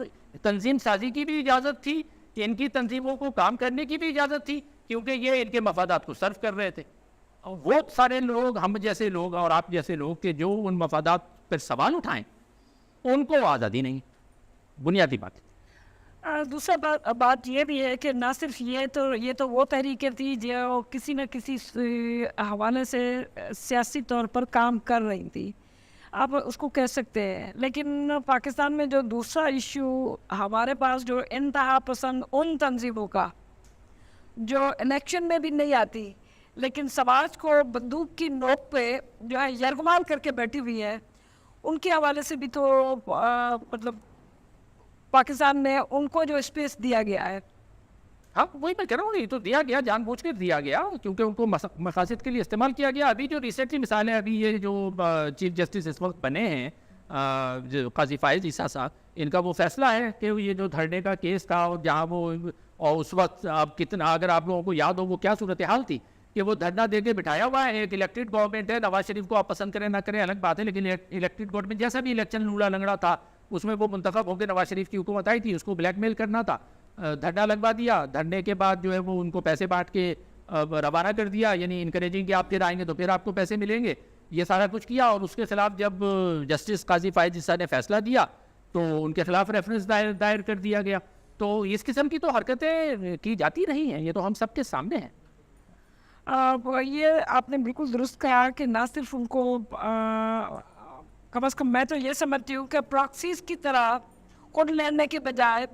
تنظیم سازی کی بھی اجازت تھی, ان کی تنظیموں کو کام کرنے کی بھی اجازت تھی, کیونکہ یہ ان کے مفادات کو سرو کر رہے تھے. وہ سارے لوگ, ہم جیسے لوگ اور آپ جیسے لوگ کہ جو ان مفادات پر سوال اٹھائیں, ان کو آزادی نہیں. بنیادی بات. دوسرا بات یہ بھی ہے کہ نہ صرف یہ تو وہ تحریکیں تھیں جو کسی نہ کسی حوالے سے سیاسی طور پر کام کر رہی تھی, آپ اس کو کہہ سکتے ہیں. لیکن پاکستان میں جو دوسرا ایشو ہمارے پاس, جو انتہا پسند ان تنظیموں کا جو الیکشن میں بھی نہیں آتی لیکن سماج کو بندوق کی نوک پہ جو ہے یرغمال کر کے بیٹھی ہوئی ہے, ان کے حوالے سے بھی تو مطلب پاکستان میں ان کو جو اسپیس دیا گیا ہے. ہاں وہی میں کہہ رہا ہوں, یہ تو دیا گیا, جان بوجھ کر دیا گیا, کیونکہ ان کو مقاصد کے لیے استعمال کیا گیا. ابھی جو ریسنٹلی مثالیں, ابھی یہ جو چیف جسٹس اس وقت بنے ہیں جو قاضی فائز عیسیٰ صاحب, ان کا وہ فیصلہ ہے کہ یہ جو دھرنے کا کیس تھا, اور جہاں وہ, اور اس وقت اب کتنا, اگر آپ لوگوں کو یاد ہو وہ کیا صورتحال تھی کہ وہ دھرنا دے کے بٹھایا ہوا ہے. ایک الیکٹڈ گورنمنٹ ہے, نواز شریف کو آپ پسند کریں نہ کریں الگ بات ہے, لیکن الیکٹڈ گورنمنٹ جیسا بھی الیکشن لوڑا لنگڑا تھا, اس میں وہ منتخب ہو کے نواز شریف کی حکومت آئی تھی, اس کو بلیک میل کرنا تھا. دھرنا لگوا دیا, دھرنے کے بعد جو ہے وہ ان کو پیسے بانٹ کے روانہ کر دیا, یعنی انکریجنگ کہ آپ پھر آئیں گے تو پھر آپ کو پیسے ملیں گے. یہ سارا کچھ کیا, اور اس کے خلاف جب جسٹس قاضی فائز عیسیٰ نے فیصلہ دیا تو ان کے خلاف ریفرنس دائر کر دیا گیا. تو اس قسم کی تو حرکتیں کی جاتی رہی ہیں, یہ تو ہم سب کے سامنے ہیں. یہ آپ نے بالکل درست کہا کہ نہ صرف ان کو کم از کم میں تو یہ سمجھتی ہوں کہ پراکسیز کی طرح کوڈ لینے کے بجائے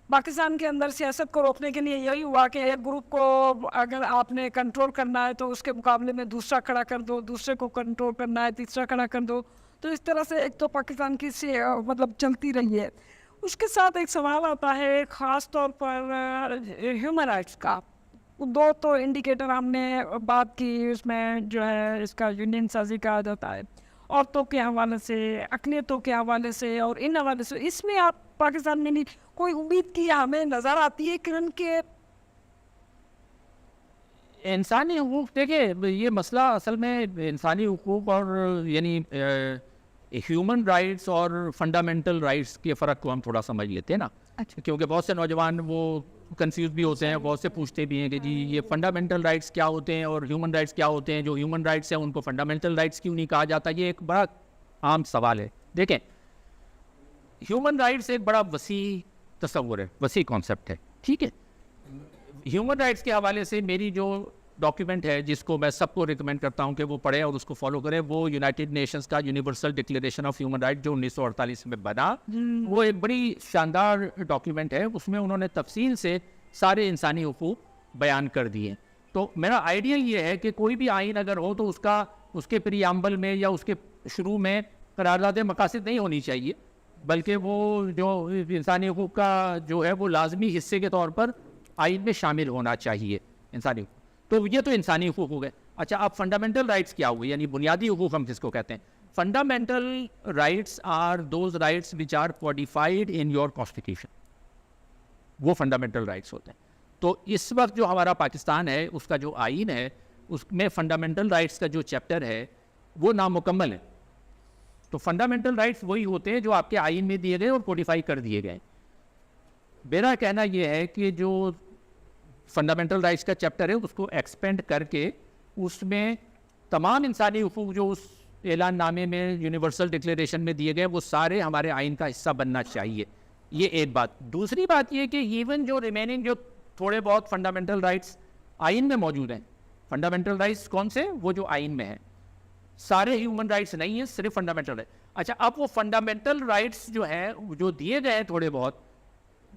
پاکستان کے اندر سیاست کو روکنے کے لیے یہی ہوا کہ ایک گروپ کو اگر آپ نے کنٹرول کرنا ہے تو اس کے مقابلے میں دوسرا کھڑا کر دو, دوسرے کو کنٹرول کرنا ہے تیسرا کھڑا کر دو. تو اس طرح سے ایک تو پاکستان کی مطلب چلتی رہی ہے. اس کے ساتھ ایک سوال آتا ہے خاص طور پر ہیومن رائٹس کا. دو تو انڈیکیٹر ہم نے بات کی, اس میں جو ہے اس کا یونین سازی کہا جاتا ہے, عورتوں کے حوالے سے, اقلیتوں کے حوالے سے, اور ان حوالے سے. اس میں آپ پاکستان میں نہیں کوئی امید کی ہمیں نظر آتی ہے کہ ان کے انسانی حقوق, دیکھیں یہ مسئلہ اصل میں انسانی حقوق اور یعنی ہیومن رائٹس اور فنڈامنٹل رائٹس کے فرق کو ہم تھوڑا سمجھ لیتے ہیں نا. کیونکہ بہت سے نوجوان وہ کنفیوز بھی ہوتے ہیں, بہت سے پوچھتے بھی ہیں کہ جی یہ فنڈامنٹل رائٹس کیا ہوتے ہیں اور ہیومن رائٹس کیا ہوتے ہیں, جو ہیومن رائٹس ہیں ان کو فنڈامنٹل رائٹس کیوں نہیں کہا جاتا. یہ ایک بڑا عام سوال ہے. دیکھیں ہیومن رائٹس ایک بڑا وسیع تصور ہے, وسیع کانسیپٹ ہے, ٹھیک ہے. ہیومن رائٹس کے حوالے سے میری جو ڈاکیومنٹ ہے جس کو میں سب کو ریکمینڈ کرتا ہوں کہ وہ پڑھیں اور اس کو فالو کریں, وہ یونائٹڈ نیشنز کا universal declaration of human right جو 1948 میں بنا. وہ ایک بڑی شاندار ڈاکیومنٹ ہے, اس میں انہوں نے تفصیل سے سارے انسانی حقوق بیان کر دیے. تو میرا آئیڈیا یہ ہے کہ کوئی بھی آئین اگر ہو تو اس کے پریامبل میں یا اس کے شروع میں قرارداد مقاصد نہیں ہونی چاہیے, بلکہ وہ جو انسانی حقوق کا جو ہے وہ لازمی حصے کے طور پر آئین میں شامل ہونا چاہیے انسانی حقوق. تو یہ تو انسانی حقوق ہو گئے. اچھا اب فنڈامنٹل رائٹس کیا ہوئے, یعنی بنیادی حقوق ہم جس کو کہتے ہیں. Fundamental rights are those rights which are codified in your constitution, وہ فنڈامنٹل رائٹس ہوتے ہیں. تو اس وقت جو ہمارا پاکستان ہے اس کا جو آئین ہے اس میں فنڈامنٹل رائٹس کا جو چیپٹر ہے وہ نامکمل ہے. تو فنڈامنٹل رائٹس وہی ہوتے ہیں جو آپ کے آئین میں دیے گئے اور کوڈیفائی کر دیے گئے. میرا کہنا یہ ہے کہ جو فنڈامنٹل رائٹس کا چیپٹر ہے اس کو ایکسپینڈ کر کے اس میں تمام انسانی حقوق جو اس اعلان نامے میں یونیورسل ڈکلیریشن میں دیے گئے وہ سارے ہمارے آئین کا حصہ بننا چاہیے. یہ ایک بات. دوسری بات یہ کہ ایون جو ریمیننگ جو تھوڑے بہت فنڈامنٹل رائٹس آئین میں موجود ہیں, فنڈامنٹل رائٹس کون سے, وہ جو آئین میں ہیں, سارے ہیومن رائٹس نہیں ہیں, صرف فنڈامنٹل رائٹ. اچھا اب وہ فنڈامنٹل رائٹس جو ہیں جو دیے گئے ہیں تھوڑے بہت,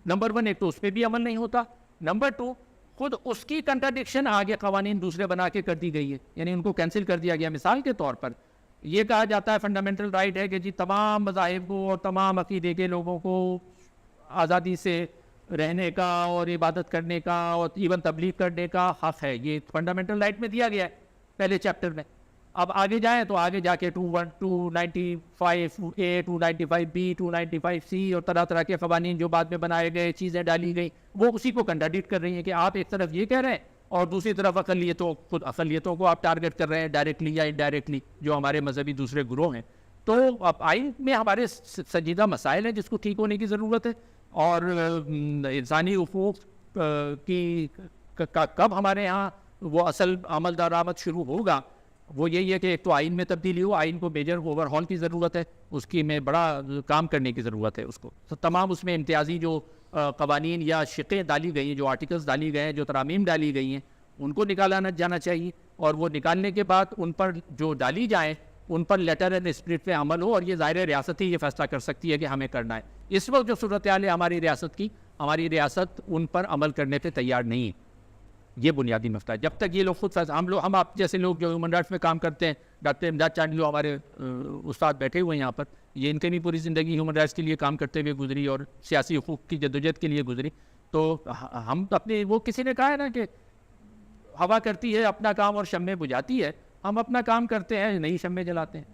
نمبر 1 ایک تو اس پہ بھی عمل نہیں ہوتا, نمبر 2 خود اس کی کنٹراڈکشن آگے قوانین دوسرے بنا کے کر دی گئی ہے, یعنی ان کو کینسل کر دیا گیا. مثال کے طور پر یہ کہا جاتا ہے فنڈامنٹل رائٹ ہے کہ جی تمام مذاہب کو اور تمام عقیدے کے لوگوں کو آزادی سے رہنے کا اور عبادت کرنے کا اور ایون تبلیغ کرنے کا حق ہے, یہ فنڈامنٹل رائٹ میں دیا گیا ہے پہلے چیپٹر میں. اب آگے جائیں تو آگے جا کے 295A 295B 295C اور طرح طرح کے قوانین جو بعد میں بنائے گئے, چیزیں ڈالی گئی, وہ اسی کو کنٹراڈکٹ کر رہی ہیں کہ آپ ایک طرف یہ کہہ رہے ہیں اور دوسری طرف خود اقلیتوں کو آپ ٹارگٹ کر رہے ہیں ڈائریکٹلی یا انڈائریکٹلی, جو ہمارے مذہبی دوسرے گروہ ہیں. تو اب آئین میں ہمارے سنجیدہ مسائل ہیں جس کو ٹھیک ہونے کی ضرورت ہے, اور انسانی حقوق کی کب ہمارے ہاں وہ اصل عمل درآمد شروع ہوگا, وہ یہی ہے کہ ایک تو آئین میں تبدیلی ہو, آئین کو میجر اوور ہال کی ضرورت ہے, اس کی میں بڑا کام کرنے کی ضرورت ہے اس کو. تو تمام اس میں امتیازی جو قوانین یا شقیں ڈالی گئی ہیں, جو آرٹیکلس ڈالی گئے ہیں, جو ترامیم ڈالی گئی ہیں, ان کو نکالا جانا چاہیے, اور وہ نکالنے کے بعد ان پر جو ڈالی جائیں ان پر لیٹر اینڈ اسپرٹ پہ عمل ہو, اور یہ ظاہر ریاست ہی یہ فیصلہ کر سکتی ہے کہ ہمیں کرنا ہے. اس وقت جو صورتحال ہے ہماری ریاست کی, ہماری ریاست ان پر عمل کرنے پہ تیار نہیں ہے. یہ بنیادی مسئلہ ہے. جب تک یہ لوگ خود ہم آپ جیسے لوگ جو ہیومن رائٹس میں کام کرتے ہیں, ڈاکٹر امداد چاندلو ہمارے استاد بیٹھے ہوئے ہیں یہاں پر, یہ ان کے بھی پوری زندگی ہیومن رائٹس کے لیے کام کرتے ہوئے گزری اور سیاسی حقوق کی جدوجہد کے لیے گزری. تو ہم اپنے, وہ کسی نے کہا ہے نا کہ ہوا کرتی ہے اپنا کام اور شمع بجھاتی ہے, ہم اپنا کام کرتے ہیں نئی شمع جلاتے ہیں.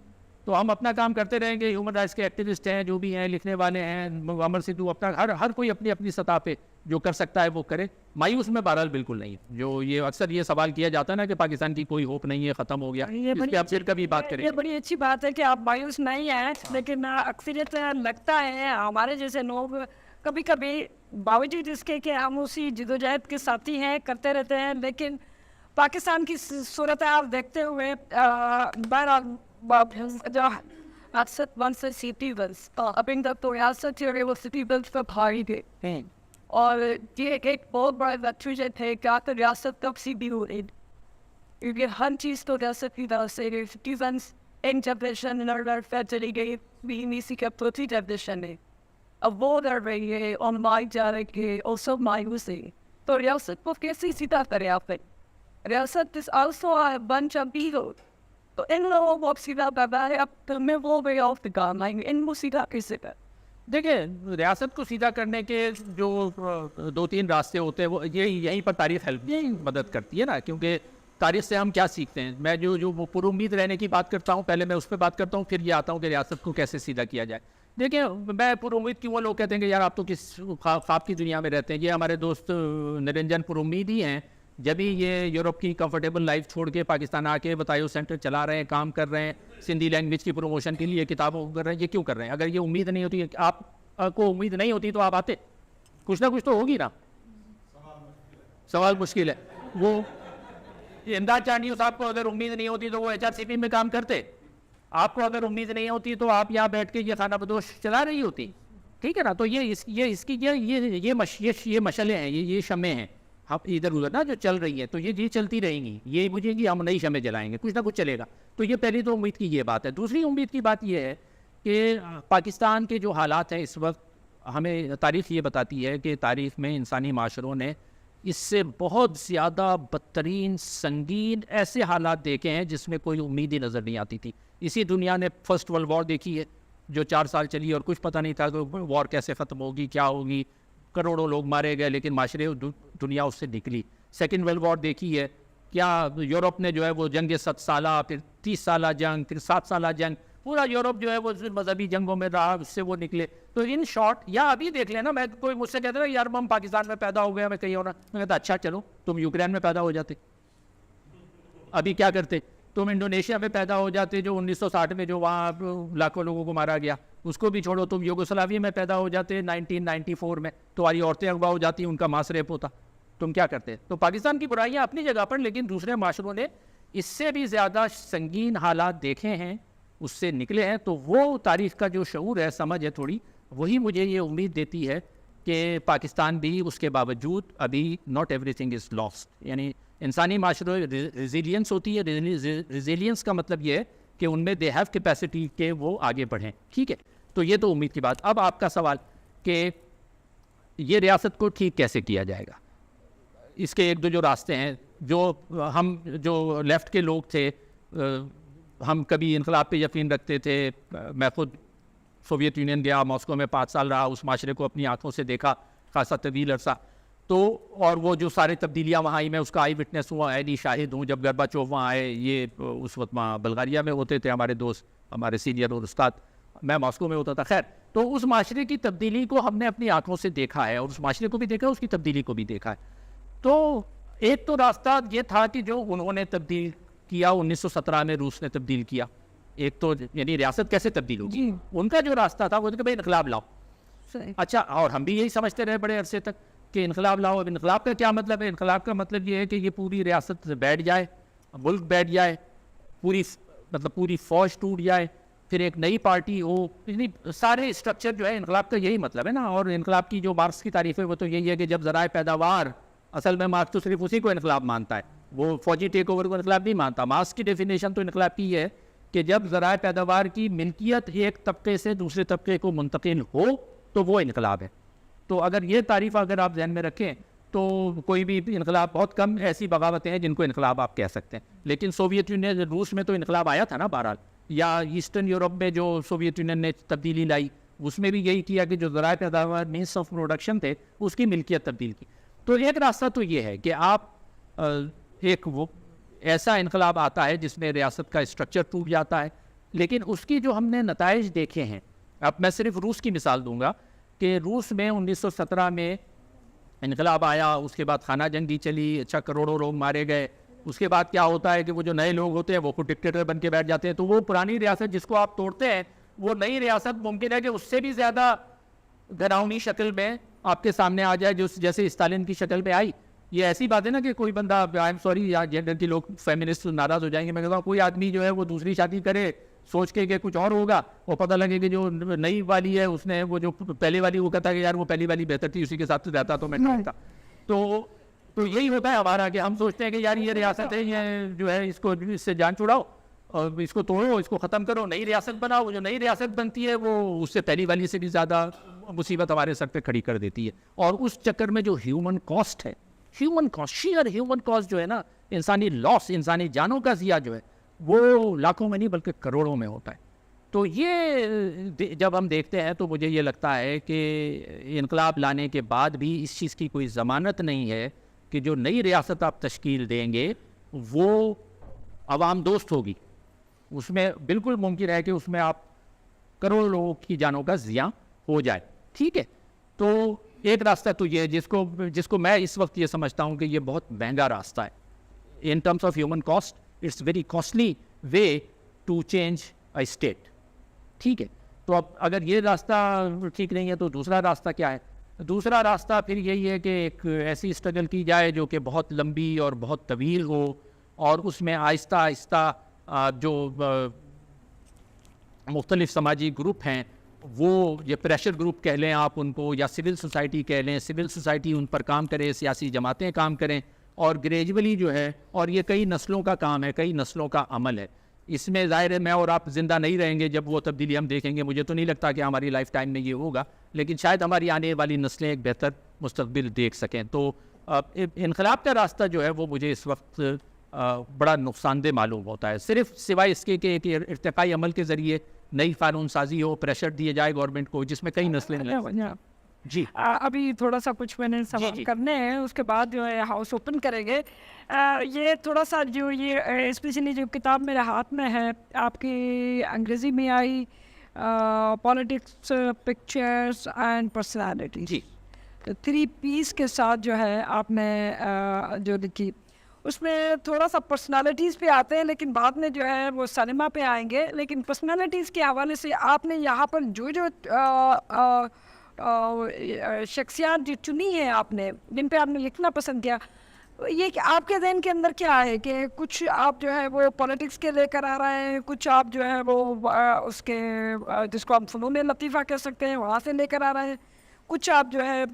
تو ہم اپنا کام کرتے رہیں گے. ہیومن رائٹس کے ایکٹیوسٹ ہیں, جو بھی ہیں, لکھنے والے ہیں, امر سدھو, اپنا ہر کوئی اپنی اپنی سطح پہ جو کر سکتا ہے وہ کرے. مایوس میں بہرحال بالکل نہیں ہے. جو یہ اکثر یہ سوال کیا جاتا ہے نا کہ پاکستان کی کوئی ہوپ نہیں ہے, ختم ہو گیا, اس پہ آپ پھر کبھی بات کریں. یہ بڑی اچھی بات ہے کہ آپ مایوس نہیں ہیں, لیکن اکثریت لگتا ہے ہمارے جیسے لوگ کبھی کبھی باوجود اس کے کہ ہم اسی جدوجہد کے ساتھی ہیں, کرتے رہتے ہیں, لیکن پاکستان کی صورتحال دیکھتے ہوئے ابھی تک تو ریاست وہ سٹیزنس پر بھاری تھے, اور یہ ایک بہت بڑا نتیجہ تھے کہ آخر ریاست کب سیدھی ہو رہی, کیونکہ ہر چیز تو ریاست کی طرف سے سٹیزنس ان جنریشن چلی گئی, BMC کا پوری جنریشن ہے, اب وہ لڑ رہی ہے اور مائی جا رہی ہے اور سب مایوس ہے. تو ریاست کو کیسے سیدھا کرے آپ نے؟ ریاست is also a bunch of people. تو ان لوگوں کو اب سیدھا کرنا ہے, اب میں وہ وے آف دا کام آئیں گے, ان کو سیدھا کیسے کر؟ دیکھیں, ریاست کو سیدھا کرنے کے جو 2-3 راستے ہوتے ہیں, وہ یہیں پر تاریخ مدد کرتی ہے نا, کیونکہ تاریخ سے ہم کیا سیکھتے ہیں. میں جو پر امید رہنے کی بات کرتا ہوں, پہلے میں اس پہ بات کرتا ہوں, پھر یہ آتا ہوں کہ ریاست کو کیسے سیدھا کیا جائے. دیکھیں, میں پر امید کیوں, وہ لوگ کہتے ہیں کہ یار آپ تو کس خواب کی دنیا میں رہتے ہیں. یہ ہمارے دوست نرنجن پر امید ہی ہیں. جب ہی یہ یورپ کی کمفرٹیبل لائف چھوڑ کے پاکستان آ کے بتایو سینٹر چلا رہے ہیں, کام کر رہے ہیں, سندھی لینگویج کی پروموشن کے لیے کتابوں کر رہے ہیں, یہ کیوں کر رہے ہیں؟ اگر یہ امید نہیں ہوتی, آپ کو امید نہیں ہوتی تو آپ آتے, کچھ نہ کچھ تو ہوگی نا. سوال مشکل ہے. وہ امداد چاندلو صاحب کو اگر امید نہیں ہوتی تو وہ HRCP میں کام کرتے. آپ کو اگر امید نہیں ہوتی تو آپ یہاں بیٹھ کے یہ خانہ بدوش چلا رہی ہوتی. ٹھیک ہے نا. تو یہ مشعلیں ہیں, یہ شمعیں ہیں ادھر ادھر نا جو چل رہی ہے, تو یہ چلتی رہیں گی, یہ مجھے گی, ہم نئی شمع جلائیں گے, کچھ نہ کچھ چلے گا. تو یہ پہلی تو امید کی یہ بات ہے. دوسری امید کی بات یہ ہے کہ پاکستان کے جو حالات ہیں اس وقت, ہمیں تاریخ یہ بتاتی ہے کہ تاریخ میں انسانی معاشروں نے اس سے بہت زیادہ بدترین سنگین ایسے حالات دیکھے ہیں جس میں کوئی امید ہی نظر نہیں آتی تھی. اسی دنیا نے فرسٹ ورلڈ وار دیکھی ہے جو 4 سال چلی اور کچھ پتہ نہیں تھا کہ وار کیسے ختم ہوگی, کیا ہوگی, کروڑوں لوگ مارے گئے, لیکن معاشرے دنیا اس سے نکلی. سیکنڈ ورلڈ وار دیکھی ہے, کیا یورپ نے جو ہے وہ جنگ 7 سالہ, پھر 30 سالہ جنگ, پھر 7 سالہ جنگ, پورا یورپ جو ہے وہ مذہبی جنگوں میں رہا, اس سے وہ نکلے. تو ان شارٹ, یا ابھی دیکھ لینا, میں کوئی مجھ سے کہتا ہے یار ہم پاکستان میں پیدا ہو گئے, میں کہیں ہونا, میں کہتا اچھا چلو تم یوکرین میں پیدا ہو جاتے, ابھی کیا کرتے؟ تم انڈونیشیا میں پیدا ہو جاتے جو 1960 میں جو وہاں لاکھوں لوگوں کو مارا گیا, اس کو بھی چھوڑو. تم یوگوسلاویہ میں پیدا ہو جاتے 1994 میں, تمہاری عورتیں اغوا ہو جاتی, ان کا ماس ریپ ہوتا, تم کیا کرتے؟ تو پاکستان کی برائیاں اپنی جگہ پر, لیکن دوسرے معاشروں نے اس سے بھی زیادہ سنگین حالات دیکھے ہیں, اس سے نکلے ہیں. تو وہ تاریخ کا جو شعور ہے, سمجھ ہے تھوڑی, وہی مجھے یہ امید دیتی ہے کہ پاکستان بھی اس کے باوجود ابھی not every thing is last. یعنی انسانی معاشروں ریزیلینس ہوتی ہے. ریزیلینس کا مطلب یہ ہے کہ ان میں دے ہیو کیپیسٹی کہ وہ آگے بڑھیں. ٹھیک ہے, تو یہ تو امید کی بات. اب آپ کا سوال کہ یہ ریاست کو ٹھیک کیسے کیا جائے گا, اس کے 1-2 جو راستے ہیں. جو لیفٹ کے لوگ تھے, ہم کبھی انقلاب پہ یقین رکھتے تھے. میں خود سوویت یونین گیا, ماسکو میں 5 سال رہا, اس معاشرے کو اپنی آنکھوں سے دیکھا خاصا طویل عرصہ. تو اور وہ جو سارے تبدیلیاں وہاں آئی، میں اس کا آئی وٹنس ہوا، عینی شاہد ہوں. جب گرباچوف وہاں آئے، یہ اس وقت وہاں بلغاریہ میں ہوتے تھے ہمارے دوست، ہمارے سینئر اور استاد، میں ماسکو میں ہوتا تھا. خیر، تو اس معاشرے کی تبدیلی کو ہم نے اپنی آنکھوں سے دیکھا ہے، اور اس معاشرے کو بھی دیکھا ہے، اس کی تبدیلی کو بھی دیکھا ہے. تو ایک تو راستہ یہ تھا کہ جو انہوں نے تبدیل کیا 1917 میں، روس نے تبدیل کیا. ایک تو یعنی ریاست کیسے تبدیل ہوگی، ان کا جو راستہ تھا وہ تھا کہ بھائی انقلاب لاؤ. اچھا، اور ہم بھی یہی سمجھتے رہے بڑے عرصے تک کہ انقلاب لاؤ. اب انقلاب کا کیا مطلب ہے؟ انقلاب کا مطلب یہ ہے کہ یہ پوری ریاست بیٹھ جائے، ملک بیٹھ جائے، پوری فوج ٹوٹ جائے، پھر ایک نئی پارٹی ہو. یعنی سارے اسٹرکچر جو ہے انقلاب کا یہی مطلب ہے نا. اور انقلاب کی جو مارکس کی تعریف ہے وہ تو یہی ہے کہ جب ذرائع پیداوار، اصل میں مارکس تو صرف اسی کو انقلاب مانتا ہے، وہ فوجی ٹیک اوور کو انقلاب نہیں مانتا. مارکس کی ڈیفینیشن تو انقلاب کی ہے کہ جب ذرائع پیداوار کی ملکیت ایک طبقے سے دوسرے طبقے کو منتقل ہو تو وہ انقلاب ہے. تو اگر یہ تعریف اگر آپ ذہن میں رکھیں تو کوئی بھی انقلاب، بہت کم ایسی بغاوتیں ہیں جن کو انقلاب آپ کہہ سکتے ہیں. لیکن سوویت یونین، روس میں تو انقلاب آیا تھا نا بہرحال، یا ایسٹرن یورپ میں جو سوویت یونین نے تبدیلی لائی اس میں بھی یہی کیا کہ جو ذرائع پیداوار مینس آف پروڈکشن تھے اس کی ملکیت تبدیل کی. تو ایک راستہ تو یہ ہے کہ آپ ایک وہ ایسا انقلاب آتا ہے جس میں ریاست کا اسٹرکچر ٹوٹ جاتا ہے. لیکن اس کی جو ہم نے نتائج دیکھے ہیں، اب میں صرف روس کی مثال دوں گا کہ روس میں 1917 میں انقلاب آیا، اس کے بعد خانہ جنگی چلی، اچھا کروڑوں لوگ مارے گئے. اس کے بعد کیا ہوتا ہے کہ وہ جو نئے لوگ ہوتے ہیں وہ خود ڈکٹیٹر بن کے بیٹھ جاتے ہیں. تو وہ پرانی ریاست جس کو آپ توڑتے ہیں، وہ نئی ریاست ممکن ہے کہ اس سے بھی زیادہ گھراؤنی شکل میں آپ کے سامنے آ جائے، جو جیسے اسٹالن کی شکل میں آئی. یہ ایسی بات ہے نا کہ کوئی بندہ، آئی ایم سوری یا جینڈر کی لوگ فیمنسٹ ناراض ہو جائیں گے، میں کہتا ہوں کوئی آدمی جو ہے وہ دوسری شادی کرے سوچ کے کہ کچھ اور ہوگا، وہ پتہ لگے کہ جو نئی والی ہے اس نے وہ جو پہلے والی، وہ کہتا ہے کہ یار وہ پہلی والی بہتر تھی، اسی کے ساتھ رہتا تو میں ٹھیک تھا. تو یہی ہوتا ہے ہمارا کہ ہم سوچتے ہیں کہ یار یہ ریاست ہے، یہ جو ہے اس کو اس سے جان چھڑاؤ اور اس کو توڑو، اس کو ختم کرو، نئی ریاست بناؤ. وہ جو نئی ریاست بنتی ہے وہ اس سے پہلی والی سے بھی زیادہ مصیبت ہمارے سر پہ کھڑی کر دیتی ہے. اور اس چکر میں جو ہیومن کاسٹ ہے، human cost, share human cost جو ہے نا، انسانی لاس، انسانی جانوں کا ضیاع جو ہے وہ لاکھوں میں نہیں بلکہ کروڑوں میں ہوتا ہے. تو یہ جب ہم دیکھتے ہیں تو مجھے یہ لگتا ہے کہ انقلاب لانے کے بعد بھی اس چیز کی کوئی ضمانت نہیں ہے کہ جو نئی ریاست آپ تشکیل دیں گے وہ عوام دوست ہوگی. اس میں بالکل ممکن ہے کہ اس میں آپ کروڑوں لوگوں کی جانوں کا ضیاع ہو جائے. ٹھیک ہے، تو ایک راستہ تو یہ ہے جس کو میں اس وقت یہ سمجھتا ہوں کہ یہ بہت مہنگا راستہ ہے. In terms of human cost it's very costly way to change a state. ٹھیک ہے، تو اب اگر یہ راستہ ٹھیک نہیں ہے تو دوسرا راستہ کیا ہے؟ دوسرا راستہ پھر یہی ہے کہ ایک ایسی اسٹرگل کی جائے جو کہ بہت لمبی اور بہت طویل ہو، اور اس میں آہستہ آہستہ جو مختلف سماجی گروپ ہیں، وہ یہ پریشر گروپ کہہ لیں آپ ان کو، یا سول سوسائٹی کہہ لیں، سول سوسائٹی ان پر کام کرے، سیاسی جماعتیں کام کریں، اور گریجولی جو ہے، اور یہ کئی نسلوں کا کام ہے، کئی نسلوں کا عمل ہے. اس میں ظاہر ہے میں اور آپ زندہ نہیں رہیں گے جب وہ تبدیلی ہم دیکھیں گے. مجھے تو نہیں لگتا کہ ہماری لائف ٹائم میں یہ ہوگا، لیکن شاید ہماری آنے والی نسلیں ایک بہتر مستقبل دیکھ سکیں. تو انقلاب کا راستہ جو ہے وہ مجھے اس وقت بڑا نقصان دہ معلوم ہوتا ہے، صرف سوائے اس کے کہ ارتقائی عمل کے ذریعے نئی قانون سازی ہو، پریشر دیے جائے گورنمنٹ کو جس میں کئی نسلیں ہیں. جی ابھی تھوڑا سا کچھ میں نے سوال کرنے ہیں، اس کے بعد جو ہے ہاؤس اوپن کریں گے. یہ تھوڑا سا جو یہ اسپیشلی جو کتاب میرے ہاتھ میں ہے آپ کی انگریزی میں آئی، پالیٹکس، پکچرس اینڈ پرسنالٹی، جی 3 پیس کے ساتھ جو ہے آپ نے جو لکھی، اس میں تھوڑا سا پرسنالٹیز پہ آتے ہیں لیکن بعد میں جو ہے وہ سنیما پہ آئیں گے. لیکن پرسنالٹیز کے حوالے سے آپ نے یہاں پر جو شخصیات جو چنی ہیں آپ نے، جن پہ آپ نے لکھنا پسند کیا، یہ کہ آپ کے ذہن کے اندر کیا ہے کہ کچھ آپ جو ہے وہ پولیٹکس کے لے کر آ رہے ہیں، کچھ آپ جو ہے وہ اس کے جس کو ہم فنون لطیفہ کہہ سکتے ہیں وہاں سے لے کر آ رہے ہیں، کچھ آپ جو ہے